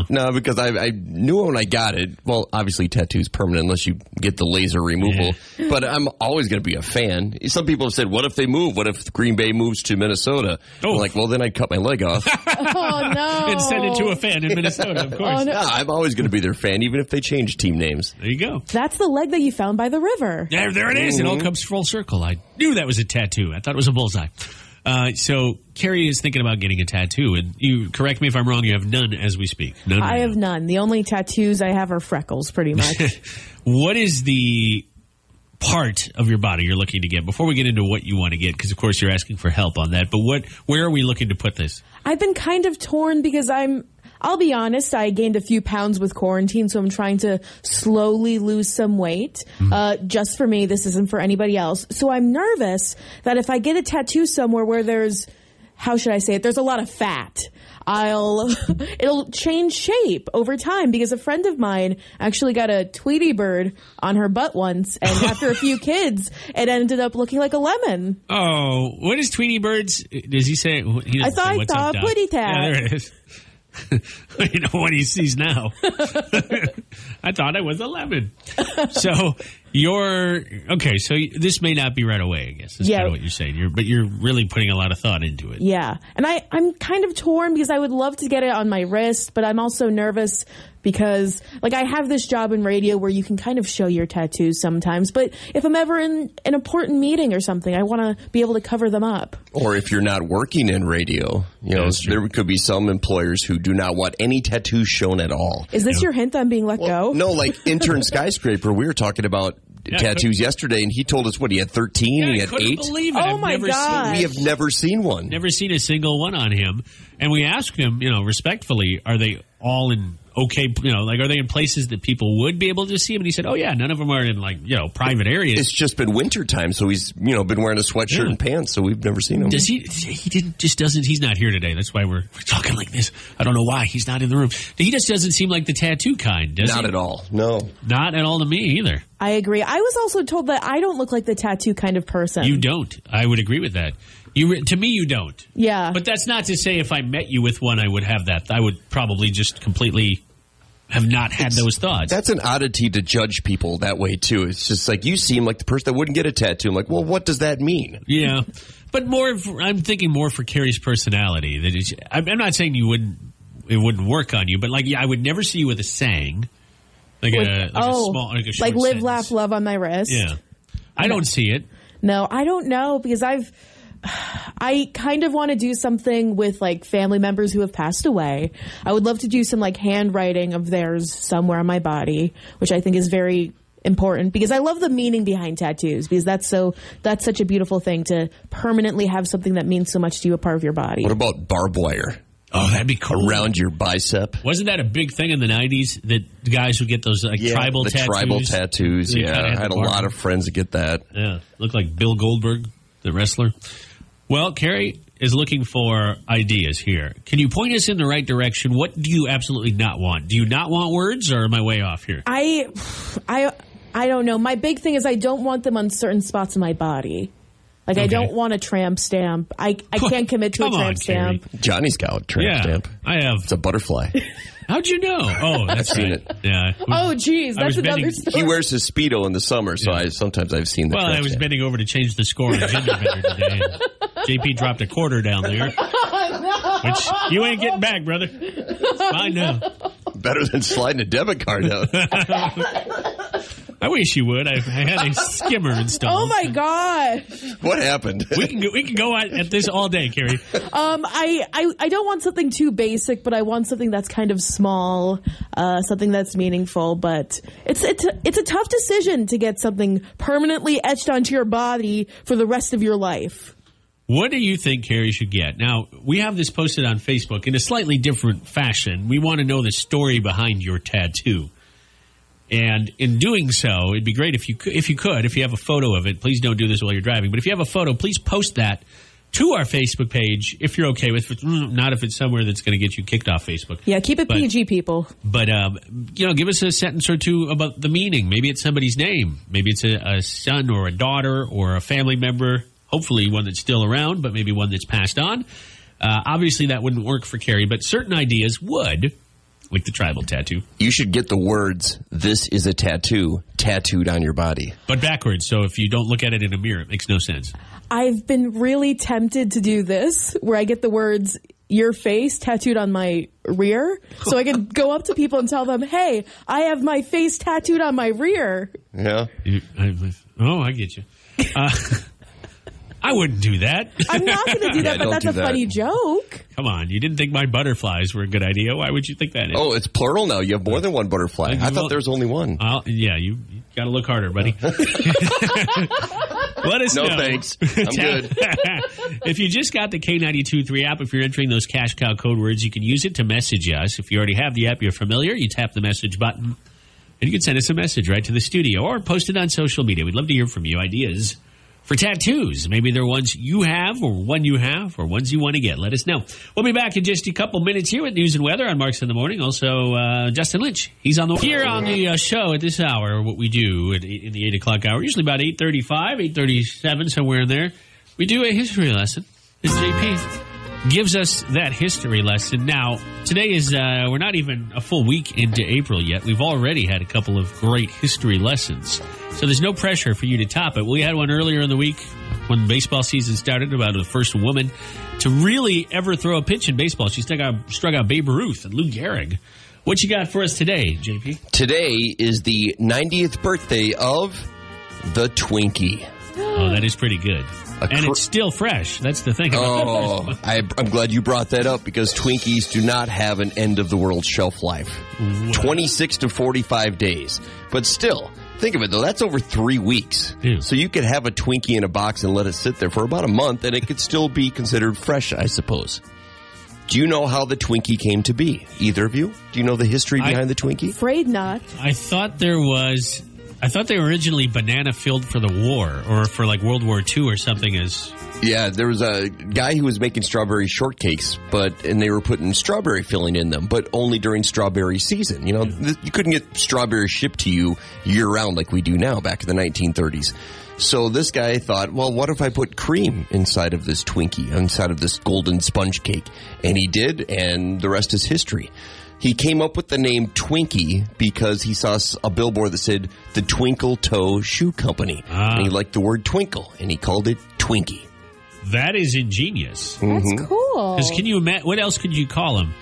[SPEAKER 5] because I knew when I got it. Well, obviously tattoo's permanent unless you get the laser removal. Yeah. But I'm always going to be a fan. Some people have said, "What if they move? What if Green Bay moves to Minnesota?" Oh. I'm like, well, then I'd cut my leg off.
[SPEAKER 4] Oh no!
[SPEAKER 1] And send it to a fan in Minnesota, of course.
[SPEAKER 4] Oh, no.
[SPEAKER 5] I'm always going to be their fan, even if they change team names.
[SPEAKER 1] There you go.
[SPEAKER 4] That's the leg that you found by the river.
[SPEAKER 1] Yeah, there it is. Mm-hmm. It all comes full circle. I knew that was a tattoo. I thought it was a bullseye. So Carrie is thinking about getting a tattoo, and you correct me if I'm wrong. You have none as we speak. None.
[SPEAKER 4] I have none. The only tattoos I have are freckles, pretty much.
[SPEAKER 1] What is the part of your body you're looking to get? Before we get into what you want to get, because of course you're asking for help on that. But where are we looking to put this?
[SPEAKER 4] I've been kind of torn because I'll be honest, I gained a few pounds with quarantine, so I'm trying to slowly lose some weight. Just for me, this isn't for anybody else. So I'm nervous that if I get a tattoo somewhere where there's, how should I say it, there's a lot of fat, it'll change shape over time, because a friend of mine actually got a Tweety bird on her butt once, and after a few kids, it ended up looking like a lemon.
[SPEAKER 1] Oh, what is Tweety birds? Does he say?
[SPEAKER 4] I thought I saw a putty tat.
[SPEAKER 1] Yeah, there it is. You know what he sees now. I thought I was a lemon. So so this may not be right away, I guess. That's kind of what you're saying. But you're really putting a lot of thought into it.
[SPEAKER 4] Yeah. And I'm kind of torn because I would love to get it on my wrist, but I'm also nervous because, like, I have this job in radio where you can kind of show your tattoos sometimes. But if I'm ever in an important meeting or something, I want to be able to cover them up.
[SPEAKER 5] Or if you're not working in radio, there could be some employers who do not want any tattoos shown at all.
[SPEAKER 4] Is this your hint I'm being let go?
[SPEAKER 5] No, like intern Skyscraper, we were talking about tattoos yesterday, and he told us he had 13, he had 8.
[SPEAKER 1] I couldn't believe it.
[SPEAKER 4] Oh my God!
[SPEAKER 5] We have never seen one.
[SPEAKER 1] Never seen a single one on him. And we asked him, respectfully, are they all in okay, are they in places that people would be able to see him? And he said, oh yeah, none of them are in private areas.
[SPEAKER 5] It's just been winter time, so he's, been wearing a sweatshirt and pants, so we've never seen him.
[SPEAKER 1] Does he's not here today. That's why we're talking like this. I don't know why he's not in the room. He just doesn't seem like the tattoo kind, does he?
[SPEAKER 5] Not at all. No.
[SPEAKER 1] Not at all to me either.
[SPEAKER 4] I agree. I was also told that I don't look like the tattoo kind of person.
[SPEAKER 1] You don't. I would agree with that. To me, you don't.
[SPEAKER 4] Yeah.
[SPEAKER 1] But that's not to say if I met you with one, I would have that. I would probably just completely have not had those thoughts.
[SPEAKER 5] That's an oddity to judge people that way, too. It's just like, you seem like the person that wouldn't get a tattoo. I'm like, well, what does that mean?
[SPEAKER 1] Yeah. But I'm thinking more for Carrie's personality. I'm not saying it wouldn't work on you, but I would never see you with a saying. Like a small, like a short
[SPEAKER 4] live,
[SPEAKER 1] sentence.
[SPEAKER 4] laugh, love on my wrist.
[SPEAKER 1] Yeah. I don't see it.
[SPEAKER 4] No, I don't know, because I kind of want to do something with family members who have passed away. I would love to do some handwriting of theirs somewhere on my body, which I think is very important, because I love the meaning behind tattoos, because that's such a beautiful thing to permanently have something that means so much to you, a part of your body.
[SPEAKER 5] What about barbed wire?
[SPEAKER 1] Oh, that'd be cool.
[SPEAKER 5] Around your bicep.
[SPEAKER 1] Wasn't that a big thing in the 90s that guys would get those tribal tattoos?
[SPEAKER 5] Tribal tattoos, I had a lot of friends that get that.
[SPEAKER 1] Yeah, looked like Bill Goldberg, the wrestler. Well, Carrie, is looking for ideas here. Can you point us in the right direction? What do you absolutely not want? Do you not want words, or am I way off here?
[SPEAKER 4] I don't know. My big thing is I don't want them on certain spots in my body. Like, I don't want a tramp stamp. I can't commit to a tramp stamp.
[SPEAKER 5] Johnny's got a tramp stamp.
[SPEAKER 1] I have.
[SPEAKER 5] It's a butterfly.
[SPEAKER 1] How'd you know? Oh, that's
[SPEAKER 5] I've seen
[SPEAKER 1] right.
[SPEAKER 5] it.
[SPEAKER 1] Yeah.
[SPEAKER 4] Oh, geez, that's another story.
[SPEAKER 5] He wears his Speedo in the summer, so sometimes I've seen that.
[SPEAKER 1] Well, I was bending over to change the score on a gender bender today. And JP dropped a quarter down there. Which you ain't getting back, brother. It's fine now.
[SPEAKER 5] Better than sliding a debit card out.
[SPEAKER 1] I wish you would. I had a skimmer installed.
[SPEAKER 4] Oh my god!
[SPEAKER 5] What happened?
[SPEAKER 1] We can go at this all day, Carrie.
[SPEAKER 4] I don't want something too basic, but I want something that's kind of small, something that's meaningful. But it's a tough decision to get something permanently etched onto your body for the rest of your life.
[SPEAKER 1] What do you think Carrie should get? Now, we have this posted on Facebook in a slightly different fashion. We want to know the story behind your tattoo. And in doing so, it'd be great if you have a photo of it. Please don't do this while you're driving. But if you have a photo, please post that to our Facebook page if you're okay with it. Not if it's somewhere that's going to get you kicked off Facebook.
[SPEAKER 4] Yeah, keep it PG, people.
[SPEAKER 1] But, give us a sentence or two about the meaning. Maybe it's somebody's name. Maybe it's a son or a daughter or a family member. Hopefully one that's still around, but maybe one that's passed on. Obviously, that wouldn't work for Carrie, but certain ideas would. Like the tribal tattoo.
[SPEAKER 5] You should get the words, "This is a tattoo," tattooed on your body.
[SPEAKER 1] But backwards, so if you don't look at it in a mirror, it makes no sense.
[SPEAKER 4] I've been really tempted to do this, where I get the words, "Your face," tattooed on my rear. So I can go up to people and tell them, "Hey, I have my face tattooed on my rear."
[SPEAKER 5] Yeah.
[SPEAKER 1] I get you. I wouldn't do that.
[SPEAKER 4] I'm not going to do that, but that's a funny joke.
[SPEAKER 1] Come on. You didn't think my butterflies were a good idea. Why would you think that?
[SPEAKER 5] Oh, it's plural now. You have more than one butterfly. I thought there was only one.
[SPEAKER 1] You got to look harder, buddy. Let us know.
[SPEAKER 5] No, thanks. I'm good.
[SPEAKER 1] If you just got the K92.3 app, if you're entering those cash cow code words, you can use it to message us. If you already have the app, you're familiar, you tap the message button, and you can send us a message right to the studio or post it on social media. We'd love to hear from you. Ideas for tattoos. Maybe they're ones you have or one you have or ones you want to get. Let us know. We'll be back in just a couple minutes here with news and weather on Marks in the Morning. Also, Justin Lynch. He's on the here on the show at this hour. What we do in the 8 o'clock hour, usually about 8:35, 8:37, somewhere in there, we do a history lesson. And JP gives us that history lesson. Now, today is, we're not even a full week into April yet. We've already had a couple of great history lessons. So there's no pressure for you to top it. We had one earlier in the week when baseball season started about the first woman to really ever throw a pitch in baseball. She struck out Babe Ruth and Lou Gehrig. What you got for us today, JP?
[SPEAKER 5] Today is the 90th birthday of the Twinkie.
[SPEAKER 1] Oh, that is pretty good. And it's still fresh. That's the thing.
[SPEAKER 5] I'm glad you brought that up because Twinkies do not have an end-of-the-world shelf life. Wow. 26 to 45 days. But still, think of it, though. That's over 3 weeks. Yeah. So you could have a Twinkie in a box and let it sit there for about a month, and it could still be considered fresh, I suppose. Do you know how the Twinkie came to be? Either of you? Do you know the history behind the Twinkie?
[SPEAKER 4] Afraid not.
[SPEAKER 1] I thought they were originally banana filled for the war or for like World War II or something.
[SPEAKER 5] Yeah, there was a guy who was making strawberry shortcakes, and they were putting strawberry filling in them, but only during strawberry season. You know, you couldn't get strawberry shipped to you year round like we do now back in the 1930s. So this guy thought, well, what if I put cream inside of this Twinkie, inside of this golden sponge cake? And he did, and the rest is history. He came up with the name Twinkie because he saw a billboard that said the Twinkle Toe Shoe Company. And he liked the word twinkle, and he called it Twinkie.
[SPEAKER 1] That is ingenious.
[SPEAKER 4] That's cool.
[SPEAKER 1] Because can you imagine, what else could you call them?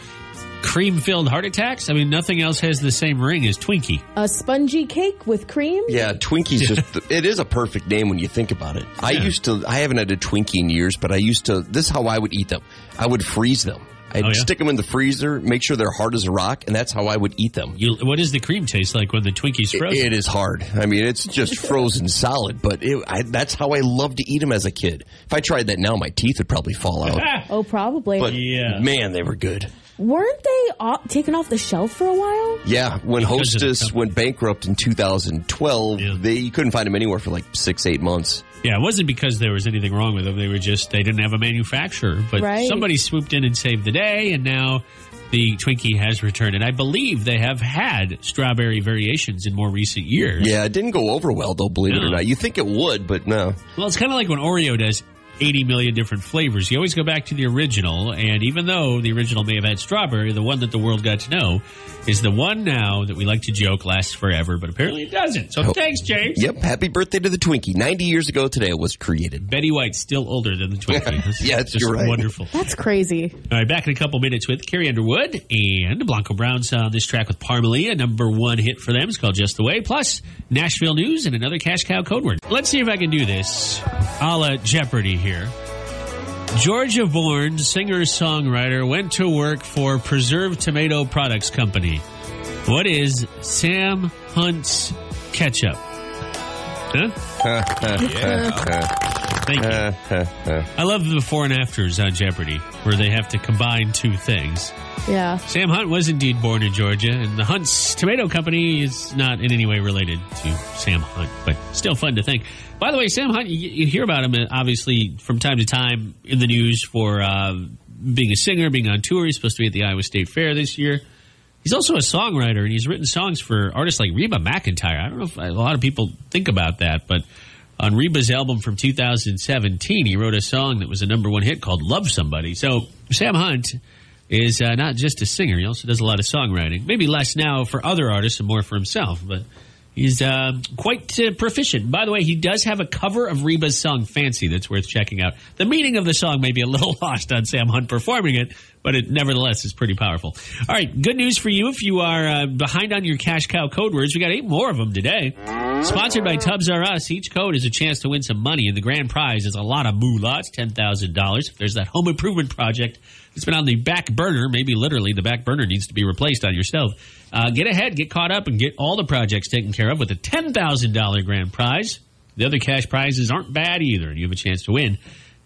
[SPEAKER 1] Cream-filled heart attacks? I mean, nothing else has the same ring as Twinkie.
[SPEAKER 4] A spongy cake with cream?
[SPEAKER 5] Yeah, Twinkie's it is a perfect name when you think about it. Yeah. I haven't had a Twinkie in years, but this is how I would eat them. I would freeze them. I'd stick them in the freezer, make sure they're hard as a rock, and that's how I would eat them.
[SPEAKER 1] What does the cream taste like when the Twinkie's frozen?
[SPEAKER 5] It is hard. I mean, it's just frozen solid, but that's how I loved to eat them as a kid. If I tried that now, my teeth would probably fall out.
[SPEAKER 4] Oh, probably.
[SPEAKER 5] But, man, they were good.
[SPEAKER 4] Weren't they taken off the shelf for a while?
[SPEAKER 5] Yeah, when
[SPEAKER 1] Because of the
[SPEAKER 5] Hostess went bankrupt in 2012, you couldn't find them anywhere for like 6-8 months.
[SPEAKER 1] Yeah, it wasn't because there was anything wrong with them. They didn't have a manufacturer. But somebody swooped in and saved the day, and now the Twinkie has returned. And I believe they have had strawberry variations in more recent years.
[SPEAKER 5] Yeah, it didn't go over well, though, believe it or not. You think it would, but no.
[SPEAKER 1] Well, it's kind of like when Oreo does 80 million different flavors. You always go back to the original, and even though the original may have had strawberry, the one that the world got to know is the one now that we like to joke lasts forever, but apparently it doesn't. So thanks, James.
[SPEAKER 5] Yep, happy birthday to the Twinkie. 90 years ago today it was created.
[SPEAKER 1] Betty White's still older than the Twinkie.
[SPEAKER 5] Yes,
[SPEAKER 1] just
[SPEAKER 5] you're right.
[SPEAKER 1] Wonderful.
[SPEAKER 4] That's crazy.
[SPEAKER 1] All right, back in a couple minutes with Carrie Underwood and Blanco Brown's on this track with Parmalee, a number one hit for them. It's called Just the Way. Plus, Nashville news and another Cash Cow code word. Let's see if I can do this a la Jeopardy here. Georgia-born singer-songwriter went to work for Preserved Tomato Products Company. What is Sam Hunt's ketchup? Huh? Thank you. I love the before and afters on Jeopardy, where they have to combine two things.
[SPEAKER 4] Yeah.
[SPEAKER 1] Sam Hunt was indeed born in Georgia, and the Hunt's Tomato Company is not in any way related to Sam Hunt, but still fun to think. By the way, Sam Hunt, you hear about him, obviously, from time to time in the news for being a singer, being on tour. He's supposed to be at the Iowa State Fair this year. He's also a songwriter, and he's written songs for artists like Reba McEntire. I don't know if a lot of people think about that, but on Reba's album from 2017, he wrote a song that was a number one hit called Love Somebody. So Sam Hunt is not just a singer. He also does a lot of songwriting. Maybe less now for other artists and more for himself, but he's quite proficient. By the way, he does have a cover of Reba's song Fancy that's worth checking out. The meaning of the song may be a little lost on Sam Hunt performing it, but it nevertheless is pretty powerful. All right, good news for you if you are behind on your Cash Cow code words. We got 8 more of them today. Sponsored by Tubs R Us. Each code is a chance to win some money, and the grand prize is a lot of moolah. It's $10,000. If there's that home improvement project that's been on the back burner, maybe literally the back burner needs to be replaced on your stove, get ahead, get caught up, and get all the projects taken care of with a $10,000 grand prize. The other cash prizes aren't bad either, and you have a chance to win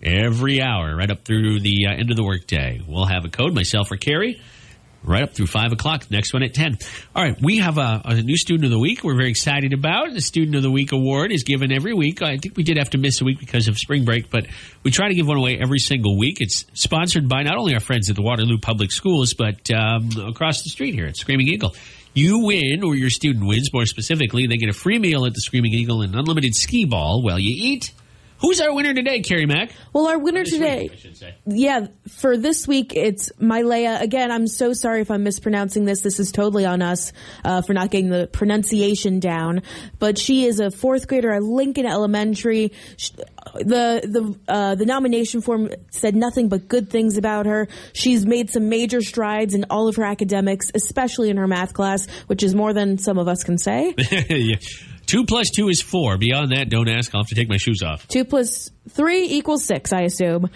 [SPEAKER 1] every hour right up through the end of the workday. We'll have a code, myself or Carrie, right up through 5 o'clock. Next one at 10. All right, we have a new Student of the Week we're very excited about. The Student of the Week award is given every week. I think we did have to miss a week because of spring break, but we try to give one away every single week. It's sponsored by not only our friends at the Waterloo Public Schools, but across the street here at Screaming Eagle. You win, or your student wins, more specifically. They get a free meal at the Screaming Eagle and unlimited skee ball while you eat. Who's our winner today, Carrie Mack?
[SPEAKER 4] Well, our winner today,
[SPEAKER 1] week, I should say.
[SPEAKER 4] Yeah, for this week, it's Mylea. Again, I'm so sorry if I'm mispronouncing this. This is totally on us for not getting the pronunciation down. But she is a 4th grader at Lincoln Elementary. The nomination form said nothing but good things about her. She's made some major strides in all of her academics, especially in her math class, which is more than some of us can say.
[SPEAKER 1] Yeah. 2 plus 2 is 4. Beyond that, don't ask. I'll have to take my shoes off.
[SPEAKER 4] 2 plus 3 equals 6, I assume.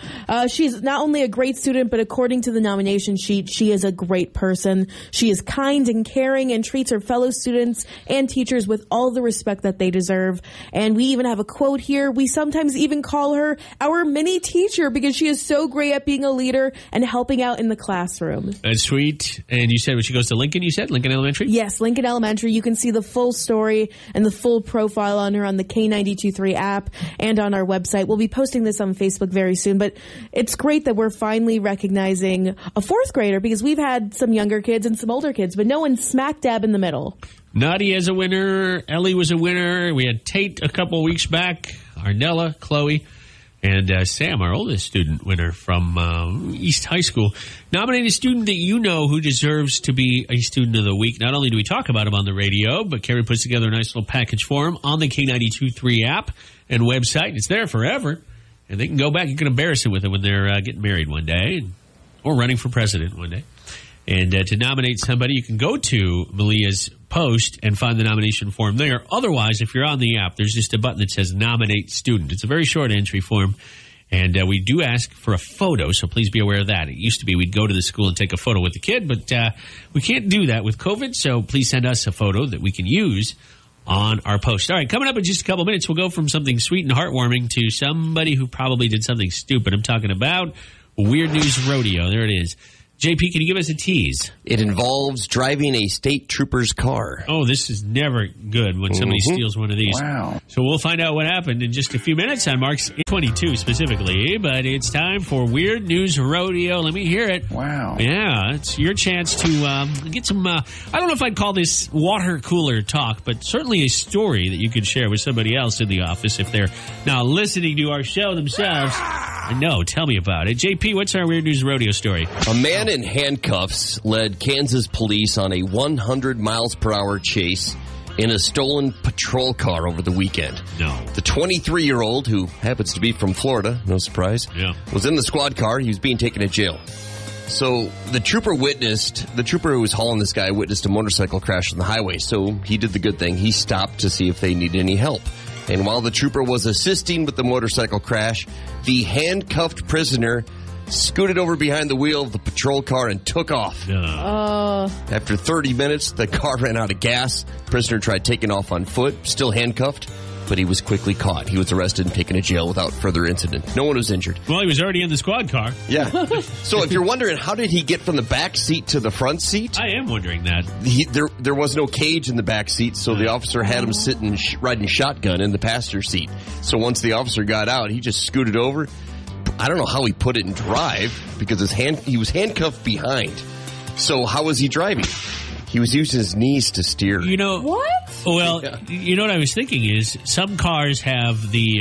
[SPEAKER 4] She's not only a great student, but according to the nomination sheet, she is a great person. She is kind and caring and treats her fellow students and teachers with all the respect that they deserve. And we even have a quote here. We sometimes even call her our mini teacher because she is so great at being a leader and helping out in the classroom.
[SPEAKER 1] That's sweet. And you said when she goes to Lincoln, you said? Lincoln Elementary?
[SPEAKER 4] Yes, Lincoln Elementary. You can see the full story and the full profile on her on the K92.3 app and on our website. We'll be posting this on Facebook very soon, but it's great that we're finally recognizing a 4th grader because we've had some younger kids and some older kids, but no one smack dab in the middle.
[SPEAKER 1] Nadia is a winner. Ellie was a winner. We had Tate a couple weeks back. Arnella, Chloe, and Sam, our oldest student winner from East High School. Nominate a student that you know who deserves to be a Student of the Week. Not only do we talk about him on the radio, but Carrie puts together a nice little package for him on the K92.3 app and website. It's there forever. And they can go back. You can embarrass it with it when they're getting married one day or running for president one day. And to nominate somebody, you can go to Malea's post and find the nomination form there. Otherwise, if you're on the app, there's just a button that says Nominate Student. It's a very short entry form. And we do ask for a photo, so please be aware of that. It used to be we'd go to the school and take a photo with the kid, but we can't do that with COVID, so please send us a photo that we can use on our post. All right, coming up in just a couple minutes, we'll go from something sweet and heartwarming to somebody who probably did something stupid. I'm talking about Weird News Rodeo. There it is. JP, can you give us a tease?
[SPEAKER 5] It involves driving a state trooper's car.
[SPEAKER 1] Oh, this is never good when somebody steals one of these.
[SPEAKER 2] Wow.
[SPEAKER 1] So we'll find out what happened in just a few minutes on Mark's 22 specifically. But it's time for Weird News Rodeo. Let me hear it.
[SPEAKER 2] Wow.
[SPEAKER 1] Yeah, it's your chance to get some, I don't know if I'd call this water cooler talk, but certainly a story that you could share with somebody else in the office if they're now listening to our show themselves. No, tell me about it. JP, what's our Weird News Rodeo story?
[SPEAKER 5] A man in handcuffs led Kansas police on a 100 miles per hour chase in a stolen patrol car over the weekend.
[SPEAKER 1] No.
[SPEAKER 5] The 23-year-old, who happens to be from Florida, no surprise, was in the squad car. He was being taken to jail. So the trooper who was hauling this guy witnessed a motorcycle crash on the highway. So he did the good thing. He stopped to see if they needed any help. And while the trooper was assisting with the motorcycle crash, the handcuffed prisoner scooted over behind the wheel of the patrol car and took off. After 30 minutes, the car ran out of gas. The prisoner tried taking off on foot, still handcuffed, but he was quickly caught. He was arrested and taken to jail without further incident. No one was injured.
[SPEAKER 1] Well, he was already in the squad car.
[SPEAKER 5] Yeah. So if you're wondering, how did he get from the back seat to the front seat?
[SPEAKER 1] I am wondering that.
[SPEAKER 5] There was no cage in the back seat, so the officer had him sitting riding shotgun in the passenger seat. So once the officer got out, he just scooted over. I don't know how he put it in drive because he was handcuffed behind. So how was he driving? He was using his knees to steer.
[SPEAKER 1] You know
[SPEAKER 4] what?
[SPEAKER 1] Well, you know what I was thinking is some cars have the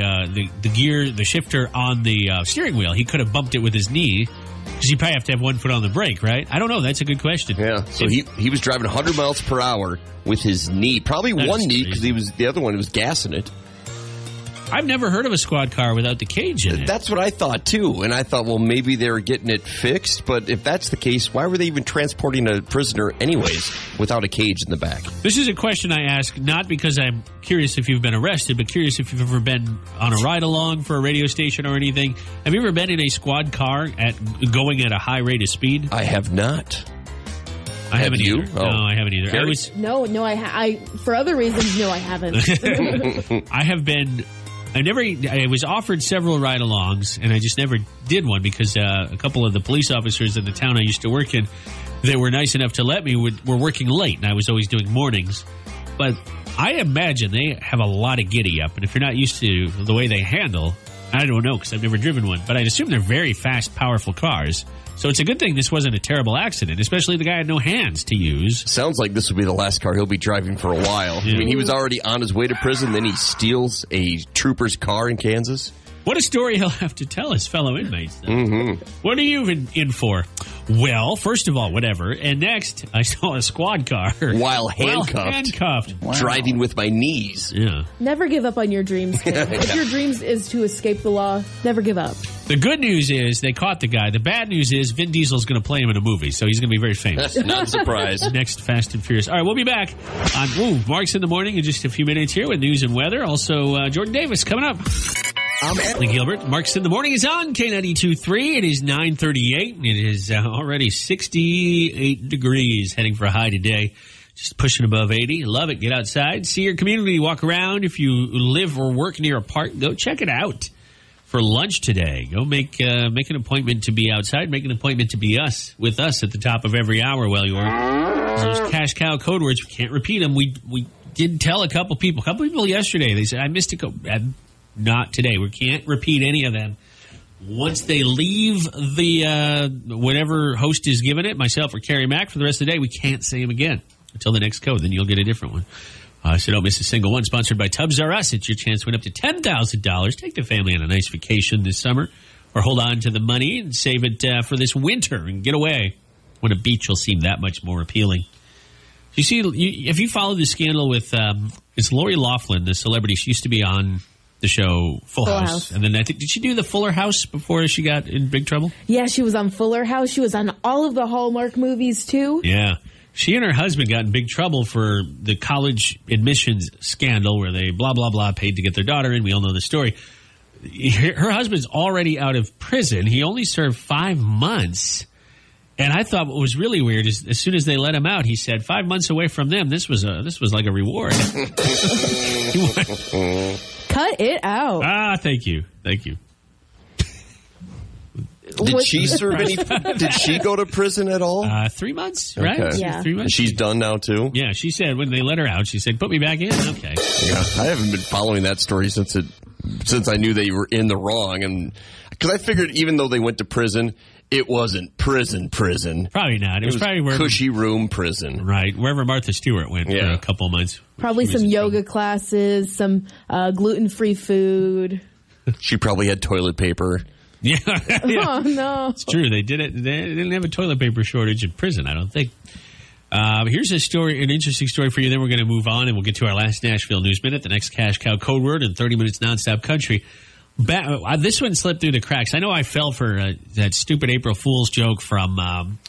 [SPEAKER 1] gear, the shifter on the steering wheel. He could have bumped it with his knee because you probably have to have one foot on the brake, right? I don't know. That's a good question.
[SPEAKER 5] Yeah. So he was driving 100 miles per hour with his knee, probably one knee because the other one was gassing it.
[SPEAKER 1] I've never heard of a squad car without the cage in it.
[SPEAKER 5] That's what I thought, too. And I thought, well, maybe they were getting it fixed. But if that's the case, why were they even transporting a prisoner anyways without a cage in the back?
[SPEAKER 1] This is a question I ask not because I'm curious if you've been arrested, but curious if you've ever been on a ride-along for a radio station or anything. Have you ever been in a squad car going at a high rate of speed?
[SPEAKER 5] I have not.
[SPEAKER 1] I haven't either.
[SPEAKER 5] Oh.
[SPEAKER 1] No, I haven't either.
[SPEAKER 4] No, I for other reasons, no, I haven't.
[SPEAKER 1] I have been... I was offered several ride-alongs, and I just never did one because a couple of the police officers in the town I used to work in, they were nice enough to let me, were working late, and I was always doing mornings. But I imagine they have a lot of giddy-up, and if you're not used to the way they handle, I don't know because I've never driven one, but I'd assume they're very fast, powerful cars. So it's a good thing this wasn't a terrible accident, especially the guy had no hands to use.
[SPEAKER 5] Sounds like this will be the last car he'll be driving for a while. Yeah. I mean, he was already on his way to prison, then he steals a trooper's car in Kansas.
[SPEAKER 1] What a story he'll have to tell his fellow inmates, though. Mm-hmm. What are you in for? Well, first of all, whatever. And next, I saw a squad car.
[SPEAKER 5] While handcuffed.
[SPEAKER 1] Wow.
[SPEAKER 5] Driving with my knees.
[SPEAKER 1] Yeah.
[SPEAKER 4] Never give up on your dreams, kid. If your dreams is to escape the law, never give up.
[SPEAKER 1] The good news is they caught the guy. The bad news is Vin Diesel's going to play him in a movie, so he's going to be very famous.
[SPEAKER 5] Not surprised.
[SPEAKER 1] Next Fast and Furious. All right, we'll be back on Mark's in the Morning in just a few minutes here with news and weather. Also, Jordan Davis coming up. I'm Lee Gilbert. Mark's in the Morning is on K92.3. It is 9:38. It is already 68 degrees, heading for a high today. Just pushing above 80. Love it. Get outside. See your community. Walk around. If you live or work near a park, go check it out for lunch today. Go make an appointment to be outside. Make an appointment to be with us at the top of every hour while you are. Those cash cow code words, we can't repeat them. We did tell a couple people yesterday. They said, I missed a not today. We can't repeat any of them. Once they leave the whatever host is giving it, myself or Carrie Mack, for the rest of the day, we can't say them again until the next code. Then you'll get a different one. So don't miss a single one. Sponsored by Tubbs R Us. It's your chance to win up to $10,000. Take the family on a nice vacation this summer, or hold on to the money and save it for this winter and get away when a beach will seem that much more appealing. You see, if you follow the scandal with it's Lori Loughlin, the celebrity. She used to be on the show Full House. And then I think, did she do the Fuller House before she got in big trouble?
[SPEAKER 4] Yeah, she was on Fuller House. She was on all of the Hallmark movies, too.
[SPEAKER 1] Yeah. She and her husband got in big trouble for the college admissions scandal where they blah, blah, blah paid to get their daughter in. We all know the story. Her husband's already out of prison. He only served 5 months. And I thought what was really weird is as soon as they let him out, he said, 5 months away from them, this was like a reward.
[SPEAKER 4] Cut it out.
[SPEAKER 1] Thank you.
[SPEAKER 5] Did she serve any? Did she go to prison at all?
[SPEAKER 1] 3 months, right?
[SPEAKER 5] Okay.
[SPEAKER 4] Yeah.
[SPEAKER 1] 3 months.
[SPEAKER 5] She's done now too.
[SPEAKER 1] Yeah, she said when they let her out, she said, "Put me back in." Okay.
[SPEAKER 5] Yeah, I haven't been following that story since I knew they were in the wrong, and because I figured even though they went to prison, it wasn't prison.
[SPEAKER 1] Probably not. It was probably wherever,
[SPEAKER 5] cushy room prison.
[SPEAKER 1] right, wherever Martha Stewart went for a couple months.
[SPEAKER 4] Probably
[SPEAKER 1] She was
[SPEAKER 4] some
[SPEAKER 1] in
[SPEAKER 4] yoga classes, some gluten-free food.
[SPEAKER 5] She probably had toilet paper.
[SPEAKER 1] Yeah, yeah.
[SPEAKER 4] Oh, no.
[SPEAKER 1] It's true. They didn't have a toilet paper shortage in prison, I don't think. Here's a story, an interesting story for you. Then we're going to move on, and we'll get to our last Nashville News Minute, the next Cash Cow code word, and 30 minutes nonstop country. This one slipped through the cracks. I know I fell for that stupid April Fool's joke from,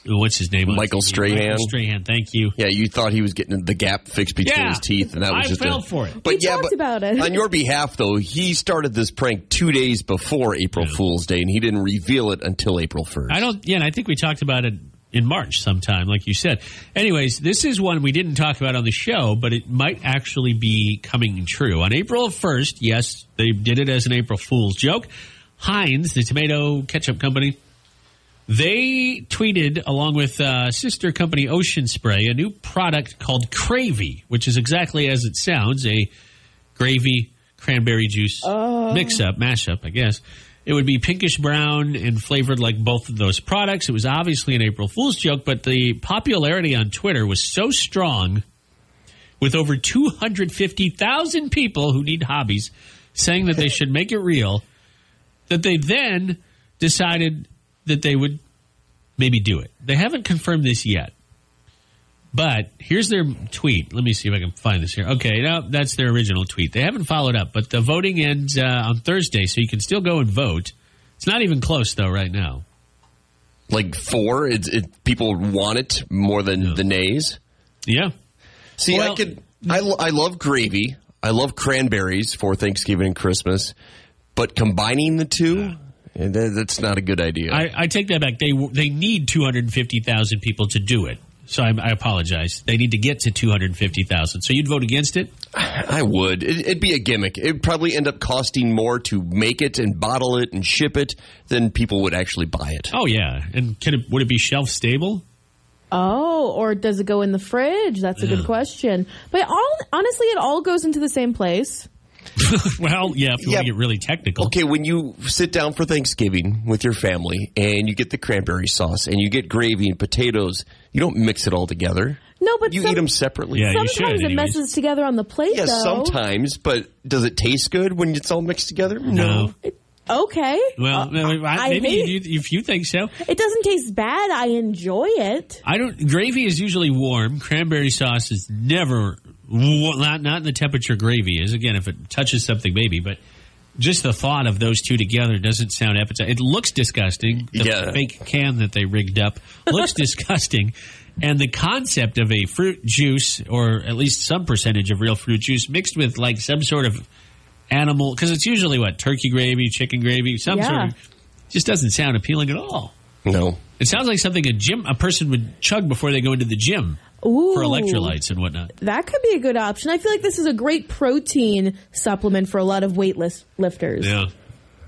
[SPEAKER 1] what's his name?
[SPEAKER 5] Michael Strahan.
[SPEAKER 1] Michael Strahan, thank you.
[SPEAKER 5] Yeah, you thought he was getting the gap fixed between his teeth, and that was just
[SPEAKER 1] fell for it.
[SPEAKER 5] But
[SPEAKER 4] We talked about it.
[SPEAKER 5] On your behalf, though, he started this prank 2 days before April Fool's Day, and he didn't reveal it until April 1st.
[SPEAKER 1] And I think we talked about it in March sometime, like you said. Anyways, this is one we didn't talk about on the show, but it might actually be coming true. On April 1st, yes, they did it as an April Fool's joke. Heinz, the tomato ketchup company, they tweeted, along with sister company Ocean Spray, a new product called Gravy, which is exactly as it sounds, a gravy cranberry juice mashup, I guess. It would be pinkish brown and flavored like both of those products. It was obviously an April Fool's joke, but the popularity on Twitter was so strong, with over 250,000 people who need hobbies saying that they should make it real, that they then decided that they would maybe do it. They haven't confirmed this yet. But here's their tweet. Let me see if I can find this here. Okay, no, that's their original tweet. They haven't followed up, but the voting ends on Thursday, so you can still go and vote. It's not even close, though, right now.
[SPEAKER 5] Like 4? People want it more than the nays?
[SPEAKER 1] Yeah.
[SPEAKER 5] See, I love gravy. I love cranberries for Thanksgiving and Christmas. But combining the two, that's not a good idea.
[SPEAKER 1] I take that back. They need 250,000 people to do it. So I apologize. They need to get to 250,000. So you'd vote against it?
[SPEAKER 5] I would. It'd be a gimmick. It'd probably end up costing more to make it and bottle it and ship it than people would actually buy it.
[SPEAKER 1] Oh, yeah. And would it be shelf stable?
[SPEAKER 4] Oh, or does it go in the fridge? That's a good question. But honestly, it all goes into the same place.
[SPEAKER 1] Well, yeah, if you want to get really technical.
[SPEAKER 5] Okay, when you sit down for Thanksgiving with your family and you get the cranberry sauce and you get gravy and potatoes, you don't mix it all together.
[SPEAKER 4] No, but
[SPEAKER 5] you eat them separately.
[SPEAKER 1] Yeah,
[SPEAKER 4] sometimes it messes together on the plate,
[SPEAKER 5] Yes,
[SPEAKER 4] though.
[SPEAKER 5] sometimes, but does it taste good when it's all mixed together?
[SPEAKER 1] No.
[SPEAKER 4] Okay.
[SPEAKER 1] Well, maybe if you think so.
[SPEAKER 4] It doesn't taste bad. I enjoy it.
[SPEAKER 1] Gravy is usually warm. Cranberry sauce is never not in the temperature gravy is. Again, if it touches something, maybe. But just the thought of those two together doesn't sound appetizing. It looks disgusting. The fake can that they rigged up looks disgusting. And the concept of a fruit juice, or at least some percentage of real fruit juice, mixed with like some sort of animal, because it's usually turkey gravy, chicken gravy, some sort of, just doesn't sound appealing at all.
[SPEAKER 5] No.
[SPEAKER 1] It sounds like something a person would chug before they go into the gym.
[SPEAKER 4] Ooh,
[SPEAKER 1] for electrolytes and whatnot.
[SPEAKER 4] That could be a good option. I feel like this is a great protein supplement for a lot of lifters.
[SPEAKER 1] Yeah.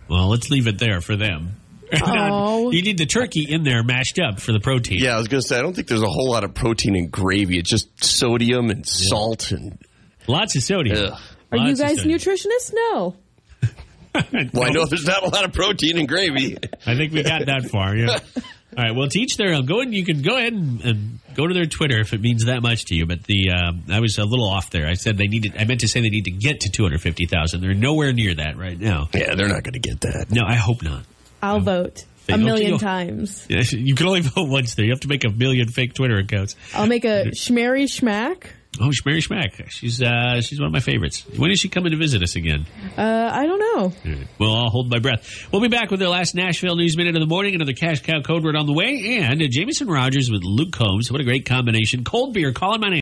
[SPEAKER 1] Well, let's leave it there for them.
[SPEAKER 4] Oh.
[SPEAKER 1] You need the turkey in there mashed up for the protein.
[SPEAKER 5] Yeah, I was going to say, I don't think there's a whole lot of protein in gravy. It's just sodium and salt and
[SPEAKER 1] lots of sodium.
[SPEAKER 4] Are you guys nutritionists? No.
[SPEAKER 5] Well, I know there's not a lot of protein in gravy.
[SPEAKER 1] I think we got that far, yeah. All right, well, to each their own. You can go ahead and go to their Twitter if it means that much to you. But I was a little off there. I meant to say they need to get to 250,000. They're nowhere near that right now.
[SPEAKER 5] Yeah, they're not going to get that.
[SPEAKER 1] No, I hope not.
[SPEAKER 4] I'll vote a million times.
[SPEAKER 1] Yeah, you can only vote once there. You have to make a million fake Twitter accounts.
[SPEAKER 4] I'll make a Schmary Schmack.
[SPEAKER 1] Oh, Schmary Schmack. She's one of my favorites. When is she coming to visit us again?
[SPEAKER 4] I don't know.
[SPEAKER 1] Right. Well, I'll hold my breath. We'll be back with our last Nashville News Minute of the morning. Another Cash Cow code word on the way. And Jameson Rogers with Luke Combs. What a great combination. Cold beer calling my name.